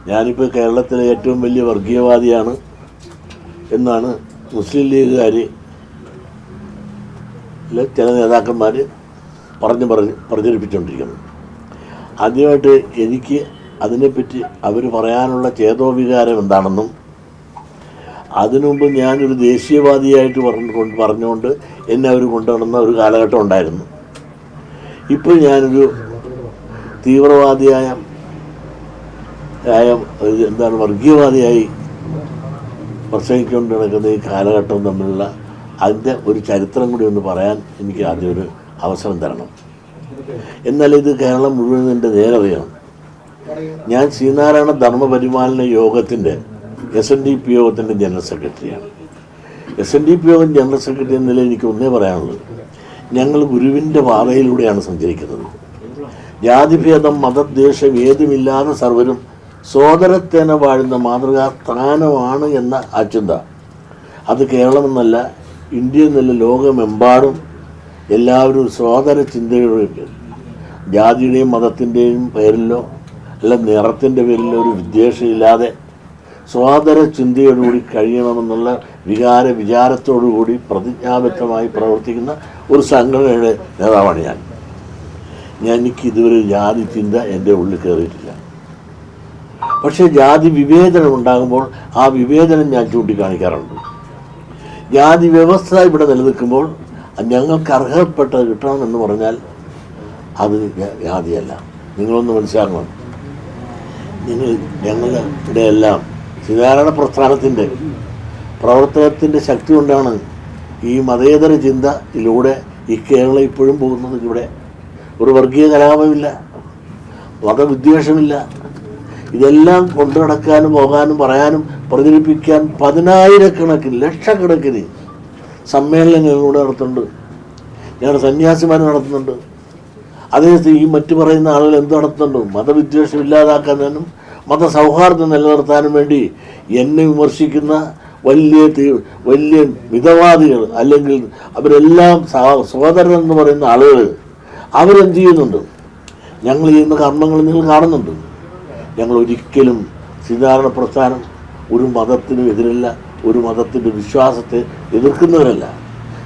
ഞാനിപ്പോൾ കേരളത്തിലെ ഏറ്റവും വലിയ വർഗീയവാദിയാണ് എന്നാണ് മുസ്ലിം ലീഗുകാർ ചില നേതാക്കന്മാർ പ്രചരിപ്പിച്ചുകൊണ്ടിരിക്കുന്നത്. ആദ്യമായിട്ട് എനിക്ക് അതിനെപ്പറ്റി അവർ പറയാനുള്ള ചേതോവികാരം എന്താണെന്നും അതിനുമുമ്പ് ഞാനൊരു ദേശീയവാദിയായിട്ട് പറഞ്ഞുകൊണ്ട് എന്നെ അവർ കൊണ്ടുവന്ന ഒരു കാലഘട്ടം ഉണ്ടായിരുന്നു. ഇപ്പോൾ ഞാനൊരു തീവ്രവാദിയായ വർഗീയവാദിയായി പ്രസംഗിച്ചുകൊണ്ട് നടക്കുന്ന ഈ കാലഘട്ടവും തമ്മിലുള്ള അതിൻ്റെ ഒരു ചരിത്രം കൂടി ഒന്ന് പറയാൻ എനിക്ക് ആദ്യം ഒരു അവസരം തരണം. എന്നാൽ ഇത് കേരളം മുഴുവൻ എൻ്റെ നേരറിയണം. ഞാൻ ശ്രീനാരായണ ധർമ്മപരിപാലന യോഗത്തിൻ്റെ SNDP യോഗത്തിൻ്റെ ജനറൽ സെക്രട്ടറിയാണ്. SNDP യോഗം ജനറൽ സെക്രട്ടറി എന്ന നിലയിൽ എനിക്ക് ഒന്നേ പറയാനുള്ളത്, ഞങ്ങൾ ഗുരുവിൻ്റെ പാതയിലൂടെയാണ് സഞ്ചരിക്കുന്നത്. ജാതിഭേദം മതദ്വേഷം ഏതുമില്ലാതെ സർവരും സോദരത്തേന വാഴുന്ന മാതൃകാ സ്ഥാനമാണ് എന്ന അചിന്ത അത് കേരളമെന്നല്ല, ഇന്ത്യ എന്നല്ല, ലോകമെമ്പാടും എല്ലാവരും സോദര ചിന്തയുടെ ജാതിയുടെയും മതത്തിൻ്റെയും പേരിലോ അല്ല നിറത്തിൻ്റെ പേരിലോ ഒരു വിദ്വേഷമില്ലാതെ സോദര ചിന്തയോടുകൂടി കഴിയണമെന്നുള്ള വിചാരത്തോടുകൂടി പ്രതിജ്ഞാബദ്ധമായി പ്രവർത്തിക്കുന്ന ഒരു സംഘടനയുടെ നേതാവാണ് ഞാൻ. എനിക്ക് ഇതുവരെ ജാതി ചിന്ത എൻ്റെ ഉള്ളിൽ കയറിയിട്ടില്ല. പക്ഷേ ജാതി വിവേചനം ഉണ്ടാകുമ്പോൾ ആ വിവേചനം ഞാൻ ചൂണ്ടിക്കാണിക്കാറുണ്ട്. ജാതി വ്യവസ്ഥ ഇവിടെ നിലനിൽക്കുമ്പോൾ ഞങ്ങൾക്ക് അർഹപ്പെട്ടത് കിട്ടണമെന്ന് പറഞ്ഞാൽ അത് ജാതിയല്ല. നിങ്ങളൊന്ന് മനസ്സിലാക്കണം. ഞങ്ങളുടെ എല്ലാം ശ്രീനാരായണ പ്രസ്ഥാനത്തിൻ്റെ പ്രവർത്തനത്തിൻ്റെ ശക്തി കൊണ്ടാണ് ഈ മതേതര ചിന്തയിലൂടെ ഈ കേരളം ഇപ്പോഴും പോകുന്നത്. ഇവിടെ ഒരു വർഗീയ കലാപമില്ല, മതവിദ്വേഷമില്ല. ഇതെല്ലാം കൊണ്ടു നടക്കാനും പോകാനും പറയാനും പ്രചരിപ്പിക്കാൻ പതിനായിരക്കണക്കിന് ലക്ഷക്കണക്കിന് സമ്മേളനങ്ങളിലൂടെ നടത്തുന്നുണ്ട്. ഞങ്ങളുടെ സന്യാസിമാർ നടത്തുന്നുണ്ട്. അതേ ഈ മറ്റു പറയുന്ന ആളുകൾ എന്ത് നടത്തുന്നുണ്ട്? മതവിദ്വേഷം ഇല്ലാതാക്കാനും മതസൗഹാർദ്ദം നിലനിർത്താനും വേണ്ടി എന്നെ വിമർശിക്കുന്ന വലിയ മിതവാദികൾ അല്ലെങ്കിൽ അവരെല്ലാം സഹോദരൻ എന്ന് പറയുന്ന ആളുകൾ അവരെന്ത് ചെയ്യുന്നുണ്ട്? ഞങ്ങൾ ചെയ്യുന്ന കർമ്മങ്ങൾ നിങ്ങൾ കാണുന്നുണ്ട്. ഞങ്ങൾ ഒരിക്കലും ശ്രീനാരായണ പ്രസ്ഥാനം ഒരു മതത്തിനും എതിരല്ല, ഒരു മതത്തിൻ്റെ വിശ്വാസത്തെ എതിർക്കുന്നവരല്ല.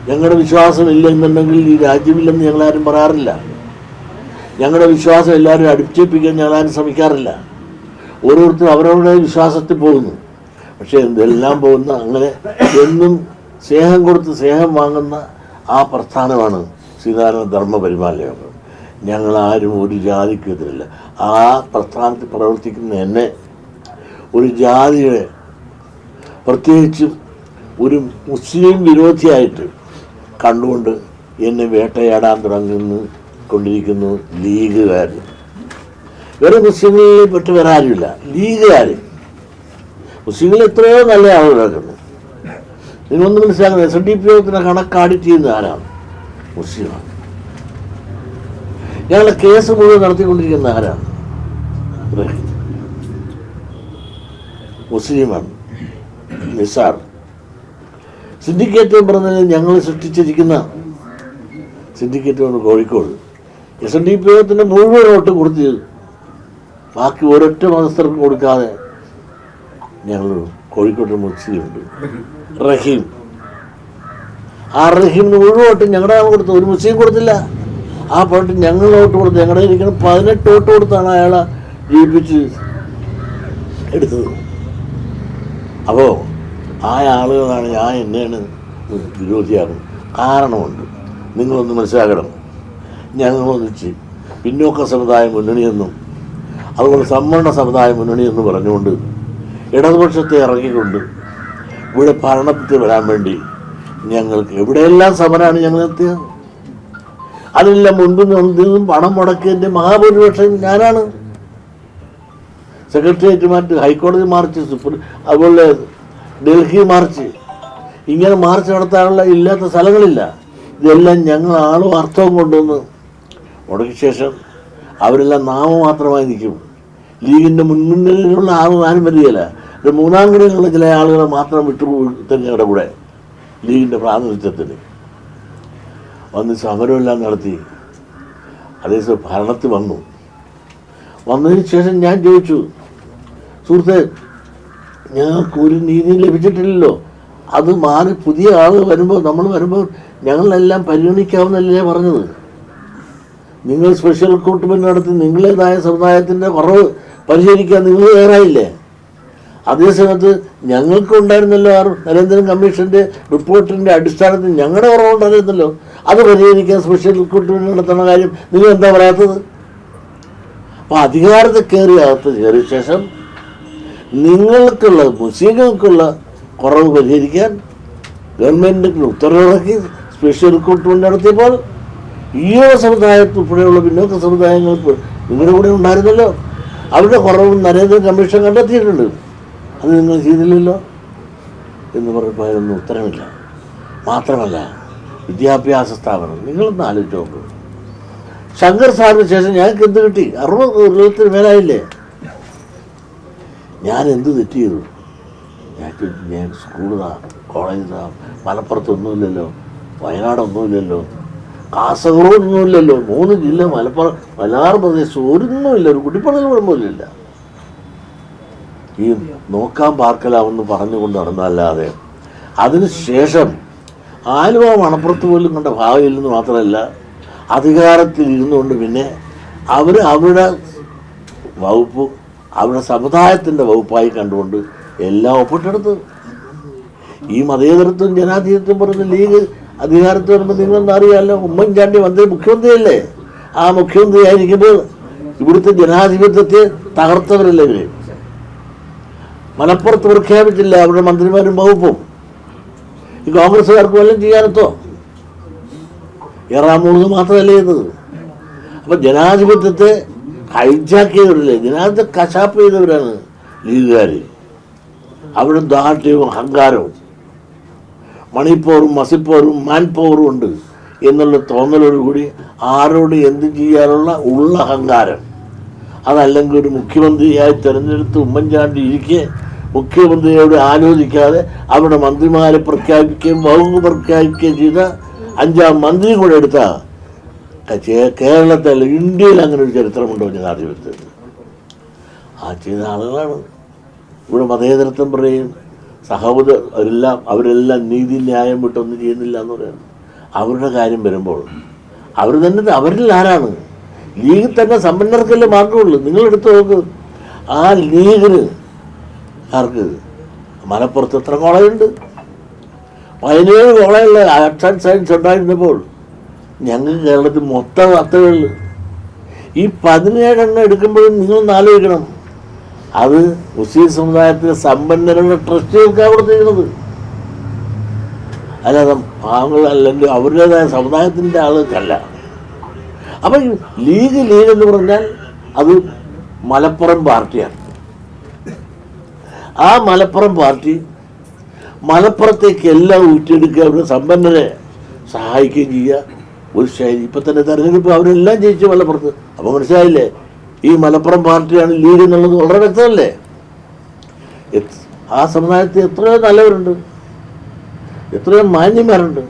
ഞങ്ങളുടെ വിശ്വാസം ഇല്ല എന്നുണ്ടെങ്കിൽ ഈ രാജ്യമില്ലെന്ന് ഞങ്ങളാരും പറയാറില്ല. ഞങ്ങളുടെ വിശ്വാസം എല്ലാവരും അടിച്ചേൽപ്പിക്കാൻ ഞങ്ങളാരും ശ്രമിക്കാറില്ല. ഓരോരുത്തരും അവരവരുടെ വിശ്വാസത്തിൽ പോകുന്നു. പക്ഷേ ഇതെല്ലാം പോകുന്ന അങ്ങനെ എന്നും സ്നേഹം കൊടുത്ത് സ്നേഹം വാങ്ങുന്ന ആ പ്രസ്ഥാനമാണ് ശ്രീനാരായണ ധർമ്മപരിപാലന യോഗം. ഞങ്ങളാരും ഒരു ജാതിക്കും എതിരല്ല. ആ പ്രസ്ഥാനത്തിൽ പ്രവർത്തിക്കുന്ന എന്നെ ഒരു ജാതിയുടെ പ്രത്യേകിച്ചും ഒരു മുസ്ലിം വിരോധിയായിട്ട് കണ്ടുകൊണ്ട് എന്നെ വേട്ടയാടാൻ കൊണ്ടിരിക്കുന്നു ലീഗുകാർ. വേറെ മുസ്ലിങ്ങളിൽ പെട്ട് വരാനുമില്ല, ലീഗുകാർ. മുസ്ലിങ്ങളിൽ എത്രയോ നല്ല ആളുകളാക്കുന്നു. നിങ്ങളൊന്ന് മനസ്സിലാക്കുന്നത്, SNDP യോഗത്തിന് കണക്കാഡിറ്റ് ചെയ്യുന്ന ആരാണ്? മുസ്ലിമാണ്. ഞങ്ങളുടെ കേസ് മുഴുവൻ നടത്തിക്കൊണ്ടിരിക്കുന്ന ആരാണ്? മുസ്ലിമാണ്. നിസാർ സിൻഡിക്കേറ്റ് പറഞ്ഞാൽ ഞങ്ങൾ സൃഷ്ടിച്ചിരിക്കുന്ന സിൻഡിക്കേറ്റ് കോഴിക്കോട് SNDP യോഗത്തിൻ്റെ മുഴുവൻ വോട്ട് കൊടുത്ത് ബാക്കി ഒരൊറ്റ മതസ്ഥർക്ക് കൊടുക്കാതെ ഞങ്ങൾ കോഴിക്കോട്ട് മുസ്ലിമുണ്ട് റഹീം. ആ റഹീമിന് മുഴുവൻ വോട്ട് ഞങ്ങളുടെ ആൾ കൊടുത്തു, ഒരു മുസ്ലിം കൊടുത്തില്ല. ആ പാട്ട് ഞങ്ങൾ വോട്ട് കൊടുത്ത് ഞങ്ങളുടെ ഇരിക്കുന്ന 18 വോട്ട് കൊടുത്താണ് അയാളെ ജയിപ്പിച്ച് എടുത്തത്. അപ്പോൾ ആ ആളുകളാണ് എന്നെയാണ് വിരോധിയാണ്. കാരണമുണ്ട്, നിങ്ങളൊന്ന് മനസ്സിലാക്കണം. ഞങ്ങളൊന്നിച്ച് പിന്നോക്ക സമുദായ മുന്നണിയെന്നും അതുപോലെ സംവരണ സമുദായ മുന്നണിയെന്ന് പറഞ്ഞുകൊണ്ട് ഇടതുപക്ഷത്തെ ഇറങ്ങിക്കൊണ്ട് ഇവിടെ ഭരണത്തിൽ വരാൻ വേണ്ടി ഞങ്ങൾക്ക് എവിടെയെല്ലാം സമരമാണ് ഞങ്ങൾ എത്തിയത്. അതെല്ലാം മുൻപും പണം മുടക്കിയതിൻ്റെ മഹാഭൂരിപക്ഷം ഞാനാണ്. സെക്രട്ടേറിയറ്റ് മാർച്ച്, ഹൈക്കോടതി മാർച്ച്, അതുപോലെ ഡൽഹി മാർച്ച്, ഇങ്ങനെ മാർച്ച് നടത്താനുള്ള ഇല്ലാത്ത സ്ഥലങ്ങളില്ല. ഇതെല്ലാം ഞങ്ങൾ ആളും അർത്ഥവും കൊണ്ടുവന്ന് മുടക്കിയ ശേഷം അവരെല്ലാം നാമമാത്രമായി നിൽക്കും. ലീഗിൻ്റെ മുൻനിരയിലുള്ള ആരും വരികയില്ല. ഒരു മൂന്നാം കിടയിലുള്ള ചില ആളുകളെ മാത്രം ഞങ്ങളുടെ കൂടെ ലീഗിൻ്റെ പ്രാതിനിധ്യത്തിന് വന്ന് സമരമെല്ലാം നടത്തി. അതേസമയം ഭരണത്തിൽ വന്നതിന് ശേഷം ഞാൻ ചോദിച്ചു, സുഹൃത്തെ, ഞങ്ങൾക്ക് ഒരു നീതിയും ലഭിച്ചിട്ടില്ലല്ലോ. അത് മാറി പുതിയ ആൾ വരുമ്പോൾ നമ്മൾ വരുമ്പോൾ ഞങ്ങളെല്ലാം പരിഗണിക്കാവുന്നല്ലേ പറഞ്ഞത്. നിങ്ങൾ സ്പെഷ്യൽ റിക്രൂട്ട്മെൻറ്റ് നടത്തി നിങ്ങളേതായ സമുദായത്തിൻ്റെ കുറവ് പരിഹരിക്കാൻ നിങ്ങൾ തയ്യാറായില്ലേ? അതേസമയത്ത് ഞങ്ങൾക്കുണ്ടായിരുന്നല്ലോ നരേന്ദ്രൻ കമ്മീഷൻ്റെ റിപ്പോർട്ടിൻ്റെ അടിസ്ഥാനത്തിൽ ഞങ്ങളുടെ കുറവുണ്ടായിരുന്നല്ലോ. അത് പരിഹരിക്കാൻ സ്പെഷ്യൽ റിക്രൂട്ട്മെൻറ്റ് നടത്തുന്ന കാര്യം നിങ്ങൾ എന്താ പറയാത്തത്? അപ്പോൾ അധികാരത്തിൽ കയറിയ ശേഷം നിങ്ങൾക്കുള്ള മുസ്ലിങ്ങൾക്കുള്ള കുറവ് പരിഹരിക്കാൻ ഗവൺമെൻറ്റിന് ഉത്തരവിറക്കി സ്പെഷ്യൽ റിക്രൂട്ട്മെൻറ്റ് നടത്തിയപ്പോൾ ഈഴവ സമുദായത്തിൽ ഉൾപ്പെടെയുള്ള പിന്നോക്ക സമുദായങ്ങൾക്ക് നിങ്ങളുടെ കൂടെ ഉണ്ടായിരുന്നല്ലോ. അവരുടെ കുറവും നരേന്ദ്ര കമ്മീഷൻ കണ്ടെത്തിയിട്ടുണ്ട്. അത് നിങ്ങൾ ചെയ്തില്ലല്ലോ എന്ന് പറഞ്ഞപ്പോൾ അതിനൊന്നും ഉത്തരമില്ല. മാത്രമല്ല, വിദ്യാഭ്യാസ സ്ഥാപനം നിങ്ങളൊന്ന് ആലോചിച്ച് നോക്കൂ. ശങ്കർ സാറിന് ശേഷം ഞങ്ങൾക്ക് എന്ത് കിട്ടി? 60 കൊല്ലത്തിന് മേലായില്ലേ? ഞാൻ എന്ത് തെറ്റ് ചെയ്തു? ഞാൻ സ്കൂളിതാ, കോളേജിതാ, മലപ്പുറത്തൊന്നുമില്ലല്ലോ, വയനാടൊന്നുമില്ലല്ലോ, കാസർഗോഡൊന്നുമില്ലല്ലോ, 3 ജില്ല, മലപ്പുറം, മലബാർ പ്രദേശം ഒന്നുമില്ല, ഒരു കുടിപ്പണൽ കുഴപ്പമില്ല. ഈ നോക്കാൻ പാർക്കലാമെന്ന് പറഞ്ഞുകൊണ്ട് നടന്നല്ലാതെ അതിനുശേഷം ആലുവ മണപ്പുറത്ത് പോലും കണ്ട ഭാവിയില്ലെന്ന് മാത്രമല്ല, അധികാരത്തിൽ ഇരുന്നുകൊണ്ട് പിന്നെ അവരുടെ വകുപ്പ് അവരുടെ സമുദായത്തിൻ്റെ വകുപ്പായി കണ്ടുകൊണ്ട് എല്ലാം ഒപ്പിട്ടെടുത്ത്. ഈ മതേതരത്വം ജനാധിപത്യം പറയുന്ന ലീഗ് അധികാരത്തിൽ വരുമ്പോൾ നിങ്ങളെന്താ അറിയാമല്ലോ, ഉമ്മൻചാണ്ടി മുഖ്യമന്ത്രിയല്ലേ? ആ മുഖ്യമന്ത്രി ആയിരിക്കുമ്പോൾ ഇവിടുത്തെ ജനാധിപത്യത്തെ തകർത്തവരല്ലേ ഇവര്? മലപ്പുറത്ത് പ്രഖ്യാപിച്ചില്ല അവരുടെ മന്ത്രിമാരും വകുപ്പും. ഈ കോൺഗ്രസ്സുകാർക്ക് വല്ലതും ചെയ്യാനെത്തോ? ഏറാമൂന്ന് മാത്രമല്ല ചെയ്തത്. അപ്പം ജനാധിപത്യത്തെ ഹൈജാക്ക് ചെയ്തവരല്ലേ, ജനാധിപത്യത്തെ കശാപ്പ് ചെയ്തവരാണ് ലീഗുകാർ. അവിടെ ദാർഢ്യവും അഹങ്കാരവും മണിപ്പവറും മസിപ്പവറും മാൻ പവറും ഉണ്ട് എന്നുള്ള തോന്നലോടുകൂടി ആരോട് എന്ത് ചെയ്യാനുള്ള അഹങ്കാരം. അതല്ലെങ്കിൽ ഒരു മുഖ്യമന്ത്രിയായി തിരഞ്ഞെടുത്ത് ഉമ്മൻചാണ്ടി ഇരിക്കെ മുഖ്യമന്ത്രിയോട് ആലോചിക്കാതെ അവിടെ മന്ത്രിമാരെ പ്രഖ്യാപിക്കുകയും വകുപ്പ് പ്രഖ്യാപിക്കുകയും ചെയ്ത 5-ാം മന്ത്രിയും കൂടെ എടുത്ത കേരളത്തിൽ ഇന്ത്യയിൽ അങ്ങനെ ഒരു ചരിത്രമുണ്ടോ ജനാധിപത്യത്തിൽ? ആ ചെയ്ത ആളുകളാണ്. ഇവിടെ മതേതരത്വം പറയും, അവരെല്ലാം നീതി ന്യായം വിട്ടൊന്നും ചെയ്യുന്നില്ല എന്ന് പറയുന്നത്. അവരുടെ കാര്യം വരുമ്പോൾ അവരിൽ ആരാണ്? ലീഗ് തന്നെ സമ്പന്നർക്കല്ലേ മാർഗമുള്ളൂ. നിങ്ങളെടുത്ത് നോക്ക്, ആ ലീഗിന് ആർക്ക് മലപ്പുറത്ത് എത്ര കോളേജുണ്ട്? 17 കോളേജുള്ള ആർട്സ് ആൻഡ് സയൻസ് ഉണ്ടായിരുന്നപ്പോൾ ഞങ്ങൾക്ക് കേരളത്തിൽ മൊത്തം 10 ഈ 17 എടുക്കുമ്പോഴും നിങ്ങളൊന്ന് ആലോചിക്കണം. അത് മുസ്ലിം സമുദായത്തിലെ സമ്പന്നരുടെ ട്രസ്റ്റുകൾക്കാണ് കൊടുത്തിരിക്കുന്നത്. അല്ലാതെ പാവങ്ങൾ അല്ലെങ്കിൽ അവരുടേതായ സമുദായത്തിൻ്റെ ആളുകൾക്കല്ല. അപ്പം ലീഗ് എന്ന് പറഞ്ഞാൽ അത് മലപ്പുറം പാർട്ടിയാണ്. ആ മലപ്പുറം പാർട്ടി മലപ്പുറത്തേക്ക് എല്ലാം ഊറ്റിയെടുക്കുക, അവരുടെ സമ്പന്നരെ സഹായിക്കുകയും ചെയ്യുക ഒരു ശൈലി. ഇപ്പം തന്നെ തെരഞ്ഞെടുപ്പ് അവരെല്ലാം ജയിച്ചു മലപ്പുറത്ത്. അപ്പോൾ മനസ്സിലായില്ലേ, ഈ മലപ്പുറം പാർട്ടിയാണ് ലീഗ് എന്നുള്ളത് വളരെ വ്യക്തമല്ലേ? ആ സമുദായത്തിൽ എത്രയോ നല്ലവരുണ്ട്, എത്രയോ മാന്യന്മാരുണ്ട്.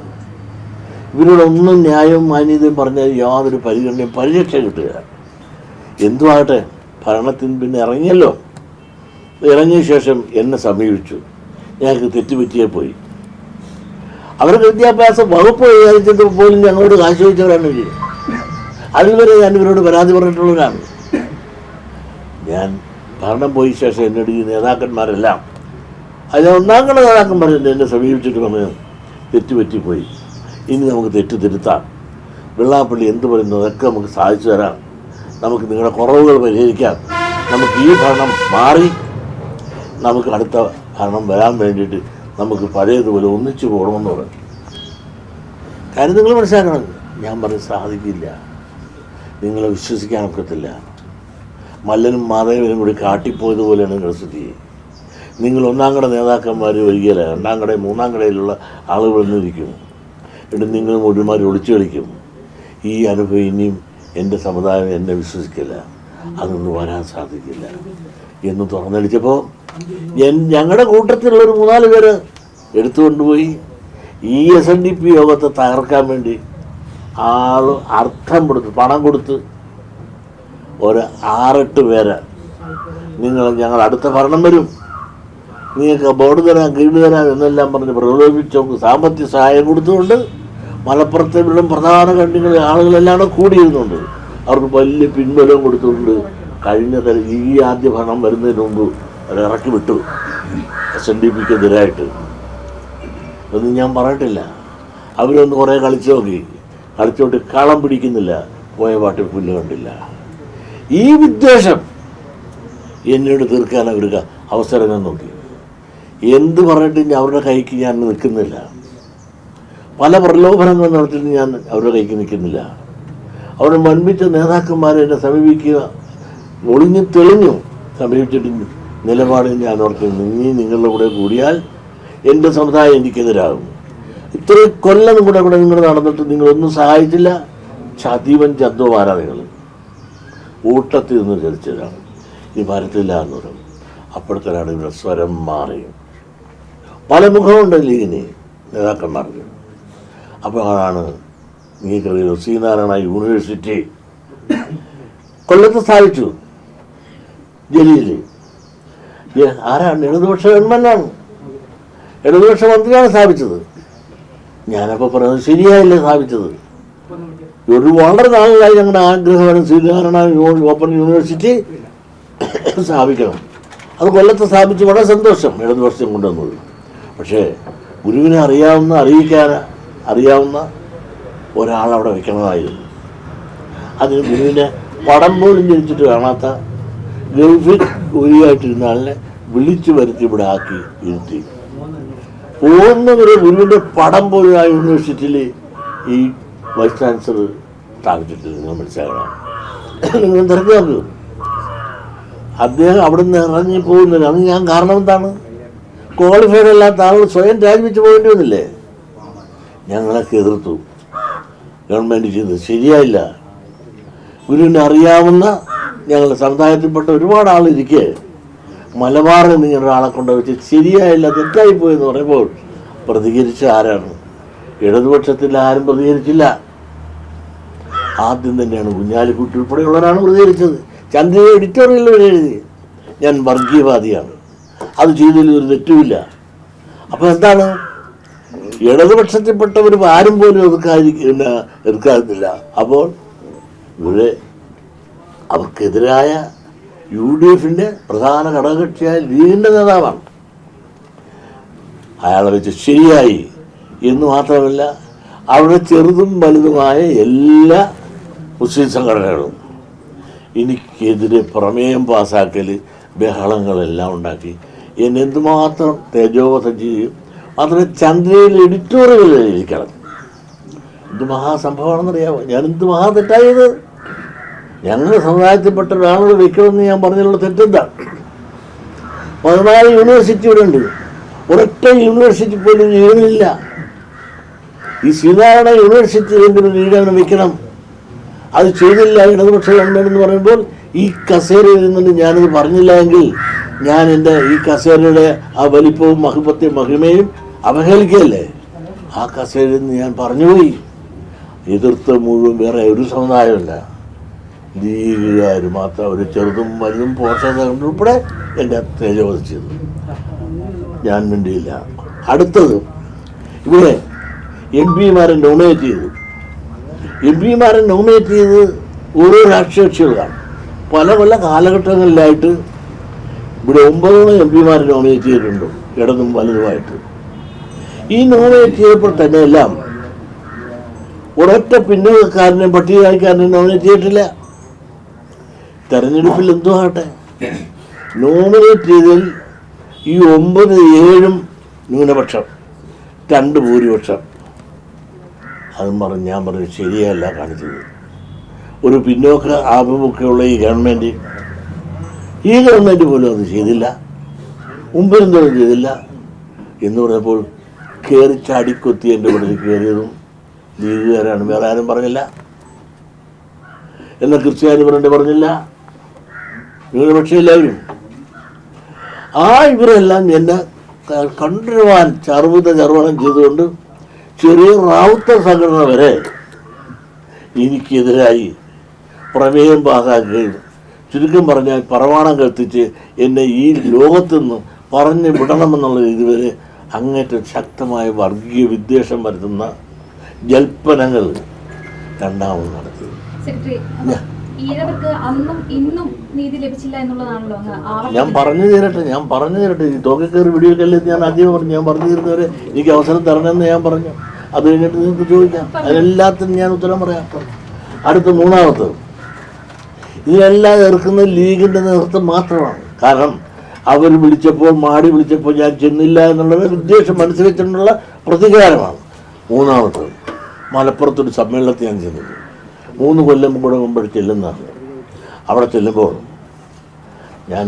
ഇവരോടൊന്നും ന്യായവും മാന്യതയും പറഞ്ഞാൽ യാതൊരു പരിഗണനയും പരിരക്ഷ കിട്ടുക. എന്തുമാകട്ടെ, ഭരണത്തിന് പിന്നെ ഇറങ്ങിയ ശേഷം എന്നെ സമീപിച്ചു. ഞങ്ങൾക്ക് തെറ്റുപറ്റിയേ പോയി. അവരുടെ വിദ്യാഭ്യാസ വകുപ്പ് കൈകാര്യം പോലും ഞങ്ങളോട് കാശ് ചോദിച്ചവരാണ് ഇവർ. അതുവരെ ഞാൻ ഇവരോട് പരാതി പറഞ്ഞിട്ടുള്ളവരാണ്. ഞാൻ ഭരണം പോയ ശേഷം എന്നോട് ഈ നേതാക്കന്മാരെല്ലാം അതിൽ 1ാം നേതാക്കന്മാർ എന്നെ സമീപിച്ചിട്ട് പറഞ്ഞു, തെറ്റുപറ്റിപ്പോയി, ഇനി നമുക്ക് തിരുത്താം. വെള്ളാപ്പള്ളി എന്ത് പറയുന്നു അതൊക്കെ നമുക്ക് സാധിച്ചു തരാം, നമുക്ക് നിങ്ങളുടെ കുറവുകൾ പരിഹരിക്കാം, നമുക്ക് ഈ ഭരണം മാറി നമുക്ക് അടുത്ത ഭരണം വരാൻ വേണ്ടിയിട്ട് നമുക്ക് പഴയതുപോലെ ഒന്നിച്ചു പോകണമെന്ന് പറഞ്ഞു. കാര്യം നിങ്ങൾ മനസ്സിലാക്കണം. ഞാൻ പറഞ്ഞ് സാധിക്കില്ല, നിങ്ങളെ വിശ്വസിക്കാനൊക്കത്തില്ല. മല്ലനും മാധവനും കൂടി കാട്ടിപ്പോയതുപോലെയാണ് നിങ്ങളുടെ സ്ഥിതി. നിങ്ങൾ 1ാം കട നേതാക്കന്മാർ വരികയില്ല, 2ാം കടയും 3ാം കടയിലുള്ള ആളുകൾ വന്നിരിക്കും. എന്നിട്ട് നിങ്ങൾ മുഴുവന്മാർ ഒളിച്ചു കളിക്കും. ഈ അനുഭവം ഇനിയും എൻ്റെ സമുദായം എന്നെ വിശ്വസിക്കില്ല, അതൊന്നും വരാൻ സാധിക്കില്ല എന്ന് തുറന്നടിച്ചപ്പോൾ ഞങ്ങളുടെ കൂട്ടത്തിലുള്ളൊരു 3-4 പേര് എടുത്തുകൊണ്ടുപോയി ഈ SNDP യോഗത്തെ തകർക്കാൻ വേണ്ടി പണം കൊടുത്ത് ഒരു 6-8 പേര് ഞങ്ങൾ അടുത്ത ഭരണം വരും, നിങ്ങൾക്ക് ബോർഡ് തരാം, ഗൈഡ് തരാം എന്നെല്ലാം പറഞ്ഞ് പ്രലോഭിപ്പിച്ച് സാമ്പത്തിക സഹായം കൊടുത്തുകൊണ്ട് മലപ്പുറത്തെ പ്രധാന കണ്ണികളിൽ ആളുകളെല്ലാം കൂടിയിരുന്നുണ്ട്. അവർക്ക് വലിയ പിൻബലവും കൊടുത്തുകൊണ്ട് കഴിഞ്ഞ ഈ ആദ്യ ഭരണം വരുന്നതിന് മുമ്പ് അവർ ഇറക്കി വിട്ടു SNDPക്കെതിരായിട്ട്. ഒന്നും ഞാൻ പറഞ്ഞിട്ടില്ല. അവരൊന്ന് കുറേ കളിച്ചോട്ട് കളം പിടിക്കുന്നില്ല, പോയ പാട്ടിൽ പുല്ല് കണ്ടില്ല. ഈ വിദ്വേഷം എന്നോട് തീർക്കാൻ അവർക്ക് അവസരം ഞാൻ നോക്കി. എന്ത് പറഞ്ഞിട്ട് അവരുടെ കൈക്ക് ഞാൻ നിൽക്കുന്നില്ല. പല പ്രലോഭനങ്ങൾ നടത്തിയിട്ട് ഞാൻ അവരുടെ കൈക്ക് നിൽക്കുന്നില്ല. അവരുടെ മൺപിച്ച നേതാക്കന്മാരെ എന്നെ സമീപിക്കുക, ഒളിഞ്ഞു തെളിഞ്ഞു സമീപിച്ചിട്ട് നിലപാട് ഞാൻ ഓർക്കുന്നു. നിങ്ങളുടെ കൂടെ കൂടിയാൽ എൻ്റെ സമുദായം എനിക്കെതിരാകും. ഇത്രയും കൊല്ലം കൂടെ നിങ്ങൾ നടന്നിട്ട് നിങ്ങളൊന്നും സഹായിച്ചില്ല. ചതീവൻ ചന്തുമാരാ നിങ്ങൾ, ഊട്ടത്തിൽ നിന്ന് ചതിച്ചതാണ്. ഈ ഭരത്തില്ല എന്ന് പറയും. അപ്പോഴത്തേനാണ് ഇവിടെ സ്വരം മാറി. പല മുഖമുണ്ട് ലീഗിന് നേതാക്കന്മാർക്ക്. അപ്പോഴാണ് നീക്കറിയുന്നു ശ്രീനാരായണ യൂണിവേഴ്സിറ്റി കൊല്ലത്ത് സ്ഥാപിച്ചു. ജലീൽ ആരാണ്? ഇടതുപക്ഷ ഗവൺമെൻറ്റാണ്, ഇടതുപക്ഷ മന്ത്രിയാണ് സ്ഥാപിച്ചത്. ഞാനപ്പോൾ പറയുന്നത് ശരിയായില്ലേ സ്ഥാപിച്ചത്? ഒരു വളരെ നാളുകളായി ഞങ്ങളുടെ ആഗ്രഹമാണ് ശ്രീനാരായണ ഓപ്പൺ യൂണിവേഴ്സിറ്റി സ്ഥാപിക്കണം. അത് കൊല്ലത്ത് സ്ഥാപിച്ച് വളരെ സന്തോഷം, ഇടതുപക്ഷം കൊണ്ടുവന്നത്. പക്ഷേ ഗുരുവിനെ അറിയാവുന്ന ഒരാളവിടെ വെക്കണമായിരുന്നു. അതിന് ഗുരുവിനെ പടം പോലും ജനിച്ചിട്ട് കാണാത്ത ഗൾഫിൽ ജോലിയായിട്ടിരുന്ന ആളിനെ വിളിച്ചു വരുത്തി ഇവിടെ ആക്കി ഇരുത്തി. പോകുന്നവരെ ഗുരുവിൻ്റെ പടം പോലും ആ യൂണിവേഴ്സിറ്റിയിൽ ഈ വൈസ് ചാൻസലർ സ്ഥാപിച്ചിട്ടില്ല. നിങ്ങൾ മനസ്സിലാക്കണം. നിങ്ങൾ തിരക്കാക്കൂ. അദ്ദേഹം അവിടെ നിന്ന് ഇറങ്ങി പോകുന്നില്ല. അത് ഞാൻ കാരണം എന്താണ്? ക്വാളിഫൈഡ് അല്ലാത്ത ആളുകൾ സ്വയം രാജിവെച്ച് പോകേണ്ടി വന്നില്ലേ? ഞങ്ങളൊക്കെ എതിർത്തു. ഗവൺമെൻറ് ചെയ്തത് ശരിയായില്ല. ഗുരുവിനെ അറിയാവുന്ന ഞങ്ങളുടെ സമുദായത്തിൽപ്പെട്ട ഒരുപാട് ആളിരിക്കെ മലബാറിൽ നിന്ന് ഒരാളെ കൊണ്ടുവച്ച് ശരിയായില്ല, തെറ്റായിപ്പോയെന്ന് പറയുമ്പോൾ പ്രതികരിച്ച ആരാണ്? ഇടതുപക്ഷത്തിൽ ആരും പ്രതികരിച്ചില്ല. ആദ്യം തന്നെയാണ് കുഞ്ഞാലിക്കുട്ടി ഉൾപ്പെടെയുള്ളവരാണ് പ്രതികരിച്ചത്. ചന്ദ്രയെ എഡിറ്റോറിയൽ എഴുതി ഞാൻ വർഗീയവാദിയാണ്, അത് ചെയ്തതിൽ ഒരു തെറ്റുമില്ല. അപ്പോൾ എന്താണ്? ഇടതുപക്ഷത്തിൽപ്പെട്ടവർ ആരും പോലും എതിർക്കാതില്ല. അപ്പോൾ ഇവിടെ അവർക്കെതിരായ UDFിൻ്റെ പ്രധാന ഘടകകക്ഷിയായ ലീഗിൻ്റെ നേതാവാണ്. അയാളെ വെച്ച് ശരിയായി എന്ന് മാത്രമല്ല, അവിടെ ചെറുതും വലുതുമായ എല്ലാ മുസ്ലിം സംഘടനകളും എനിക്കെതിരെ പ്രമേയം പാസ്സാക്കൽ, ബഹളങ്ങളെല്ലാം ഉണ്ടാക്കി എന്നെ എന്തുമാത്രം തേജോവധം ചെയ്യും. മാത്രമേ ചന്ദ്രയിൽ എഡിറ്റോറിയൽ എഴുതിക്കണം. എന്ത് മഹാസംഭവമാണെന്നറിയാമോ? ഞാൻ എന്ത് മഹാ തെറ്റായത്? ഞങ്ങളുടെ സമുദായത്തിൽപ്പെട്ട ഒരാളോട് വെക്കണമെന്ന് ഞാൻ പറഞ്ഞതിലുള്ള തെറ്റെന്താണ്? 14 യൂണിവേഴ്സിറ്റി ഇവിടെ ഉണ്ട്. ഒരൊറ്റ യൂണിവേഴ്സിറ്റി പോലും ലീഗിലില്ല. ഈ ശ്രീനാരായണ യൂണിവേഴ്സിറ്റി എന്തിനു ലീഗിനെ വെക്കണം? അത് ചെയ്തില്ല ഇടതുപക്ഷ ഗവൺമെൻറ് എന്ന് പറയുമ്പോൾ ഈ കസേരയിൽ നിന്നുകൊണ്ട് ഞാനത് പറഞ്ഞില്ല എങ്കിൽ ഞാൻ എൻ്റെ ഈ കസേരയുടെ ആ വലിപ്പവും മഹിമയും അവഹേളിക്കുകയല്ലേ? ആ കസേരയിൽ നിന്ന് ഞാൻ പറഞ്ഞുപോയി. എതിർത്ത് മുഴുവൻ വേറെ ഒരു സമുദായമല്ല, ലീഗുകാർ മാത്രം. ഒരു ചെറുതും വലുതും പോഷക ഉൾപ്പെടെ എൻ്റെ തേജോവധിച്ചത് ഞാൻ വേണ്ടിയില്ല. അടുത്തത് ഇവിടെ MP-മാരെ നോമിനേറ്റ് ചെയ്തു. MP-മാരെ നോമിനേറ്റ് ചെയ്ത് ഓരോ രാഷ്ട്രീയ കക്ഷികളാണ്. പല കാലഘട്ടങ്ങളിലായിട്ട് ഇവിടെ 9 MP-മാരെ നോമിനേറ്റ് ചെയ്തിട്ടുണ്ട്, ഇടതും വലുതുമായിട്ട്. ഈ നോമിനേറ്റ് ചെയ്തപ്പോൾ തന്നെ എല്ലാം ഒരൊറ്റ പിന്നോക്കക്കാരനെയും പട്ടികജാതിക്കാരനെയും നോമിനേറ്റ് ചെയ്തിട്ടില്ല. തെരഞ്ഞെടുപ്പിൽ എന്തോ ആകട്ടെ, നോമിനേറ്റ് ചെയ്തതിൽ ഈ 9, 7 ന്യൂനപക്ഷം, 2 ഭൂരിപക്ഷം. അതും ഞാൻ പറഞ്ഞു ശരിയല്ല കാണിച്ചത്. ഒരു പിന്നോക്ക ആഭിമുഖ്യമുള്ള ഈ ഗവൺമെൻറ് പോലും അത് ചെയ്തില്ല, മുമ്പിരുന്നതും ചെയ്തില്ല എന്ന് പറഞ്ഞപ്പോൾ കയറി ചാടിക്കൊത്തി എൻ്റെ കൂടെ കയറിയതും ലീഗുകാരാണ്. വേറെ ആരും പറഞ്ഞില്ല. എന്നാൽ ക്രിസ്ത്യാനി പറഞ്ഞില്ല, ന്യൂനപക്ഷം എല്ലാവരും. ഇവരെല്ലാം എന്നെ കണ്ടുവരുവാൻ ചർവണം ചെയ്തുകൊണ്ട് ചെറിയ റാവുത്തർ സംഘടന വരെ എനിക്കെതിരായി പ്രമേയം പാസാക്കുകയും ചുരുക്കം പറഞ്ഞാൽ പറവാണം കത്തിച്ച് എന്നെ ഈ ലോകത്തു നിന്ന് പറഞ്ഞു വിടണമെന്നുള്ള ഇതുവരെ അങ്ങേറ്റം ശക്തമായ വർഗീയ വിദ്വേഷം വരുത്തുന്ന ജൽപ്പനങ്ങൾ രണ്ടാമത് നടത്തി. ഞാൻ പറഞ്ഞു തരട്ടെ ഈ തോക്കക്കേറി വീഡിയോക്കല്ലേ ഞാൻ ആദ്യം പറഞ്ഞു. ഞാൻ പറഞ്ഞു തരുന്നവരെ എനിക്ക് അവസരം തരണമെന്ന് ഞാൻ പറഞ്ഞു. അത് കഴിഞ്ഞിട്ട് നിങ്ങൾക്ക് ചോദിക്കാം, അതിനെല്ലാത്തിനും ഞാൻ ഉത്തരം പറയാം. അടുത്ത മൂന്നാമത്, ഇതിനെല്ലാം എതിർക്കുന്നത് ലീഗിൻ്റെ നേതൃത്വം മാത്രമാണ്. കാരണം അവർ വിളിച്ചപ്പോൾ മാടി വിളിച്ചപ്പോൾ ഞാൻ ചെന്നില്ല എന്നുള്ളത് വിദ്വേഷം മനസ്സിൽ പ്രതികാരമാണ്. മൂന്നാമത്, മലപ്പുറത്തൊരു സമ്മേളനത്തിൽ ഞാൻ ചെന്നത് 3 കൊല്ലം കൂടെ മുമ്പ് ചെല്ലുന്നതാണ്. അവിടെ ചെല്ലുമ്പോൾ ഞാൻ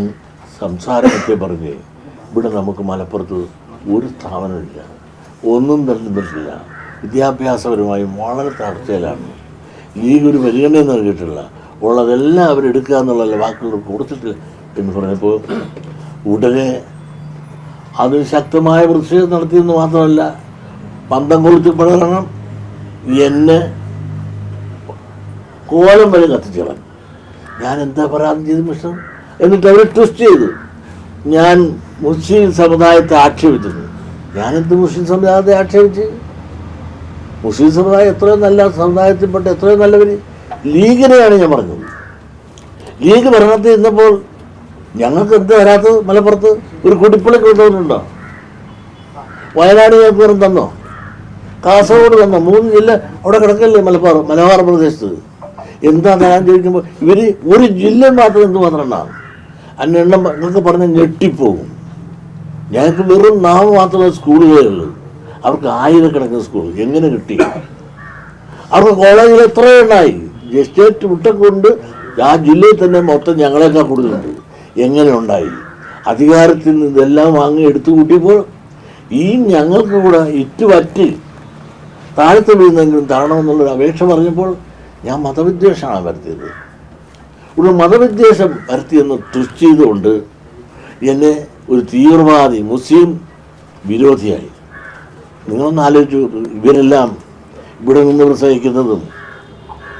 സംസാരത്തെ പറഞ്ഞ് ഇവിടെ നമുക്ക് മലപ്പുറത്ത് ഒരു സ്ഥാപനമില്ല, ഒന്നും നിലനിന്നിട്ടില്ല, വിദ്യാഭ്യാസപരമായും വളരെ തകർച്ചയിലാണ്, ലീഗ് ഒരു പരിഗണന നൽകിയിട്ടില്ല, ഉള്ളതെല്ലാം അവരെടുക്കുക എന്നുള്ള വാക്കുകൾ കൊടുത്തിട്ട് എന്ന് പറഞ്ഞപ്പോൾ ഉടനെ അതിന് ശക്തമായ പ്രതിഷേധം നടത്തിയെന്ന് മാത്രമല്ല, പന്തം കൊളുത്തി പടരണം, എന്നെ കോലം വരെ കത്തിച്ചു കളഞ്ഞു. ഞാൻ എന്താ പറയാൻ ചെയ്തു മിസ്റ്റർ? എന്നിട്ട് അവർ ട്വിസ്റ്റ് ചെയ്തു. ഞാൻ മുസ്ലിം സമുദായത്തെ ആക്ഷേപിച്ചത്. ഞാനെന്ത് മുസ്ലിം സമുദായത്തെ ആക്ഷേപിച്ച്? മുസ്ലിം സമുദായം എത്രയോ നല്ല സമുദായത്തിൽപ്പെട്ട എത്രയോ നല്ലവർ. ലീഗിനെയാണ് ഞാൻ പറഞ്ഞത്. ലീഗ് ഭരണത്തിൽ ഇരുന്നപ്പോൾ ഞങ്ങൾക്ക് എന്ത് വരാത്തത്? മലപ്പുറത്ത് ഒരു കുടിപ്പള്ളി കൊണ്ടുവന്നിട്ടുണ്ടോ? വയനാട് ഞങ്ങൾക്ക് വെറും തന്നോ? കാസർഗോഡ് തന്നോ? 3 ജില്ല അവിടെ കിടക്കല്ലേ മലബാർ പ്രദേശത്ത്. എന്താ ഞാൻ ചോദിക്കുമ്പോൾ ഇവർ ഒരു ജില്ല മാത്രം എന്തുമാത്രം ഉണ്ടാകും? എണ്ണം നിങ്ങൾക്ക് പറഞ്ഞാൽ ഞെട്ടിപ്പോകും. ഞങ്ങൾക്ക് വെറും നാമം മാത്രമേ സ്കൂളുകളുള്ളൂ. അവർക്ക് ആയിരക്കണക്കിന് സ്കൂൾ എങ്ങനെ കിട്ടി? അവർക്ക് കോളേജിൽ എത്രയുണ്ടായി? സ്റ്റേറ്റ് വിട്ടക്കൊണ്ട് ആ ജില്ലയിൽ തന്നെ മൊത്തം ഞങ്ങളെക്കാൾ കൂടുതലുണ്ട്. എങ്ങനെ ഉണ്ടായി? അധികാരത്തിൽ നിന്ന് ഇതെല്ലാം വാങ്ങി എടുത്തു കൂട്ടിയപ്പോൾ ഈ ഞങ്ങൾക്ക് കൂടെ ഇറ്റുപറ്റി താഴത്ത് വീഴുന്നെങ്കിലും തരണമെന്നുള്ളൊരു അപേക്ഷ പറഞ്ഞപ്പോൾ ഞാൻ മതവിദ്വേഷമാണ് വരുത്തിയത്. ഒരു മതവിദ്വേഷം വരുത്തിയെന്ന് ട്വിസ്റ്റ് ചെയ്തുകൊണ്ട് എന്നെ ഒരു തീവ്രവാദി മുസ്ലിം വിരോധിയായി. നിങ്ങളൊന്ന് ആലോചിച്ചു. ഇവരെല്ലാം ഇവിടെ നിന്ന് പ്രസംഗിക്കുന്നതും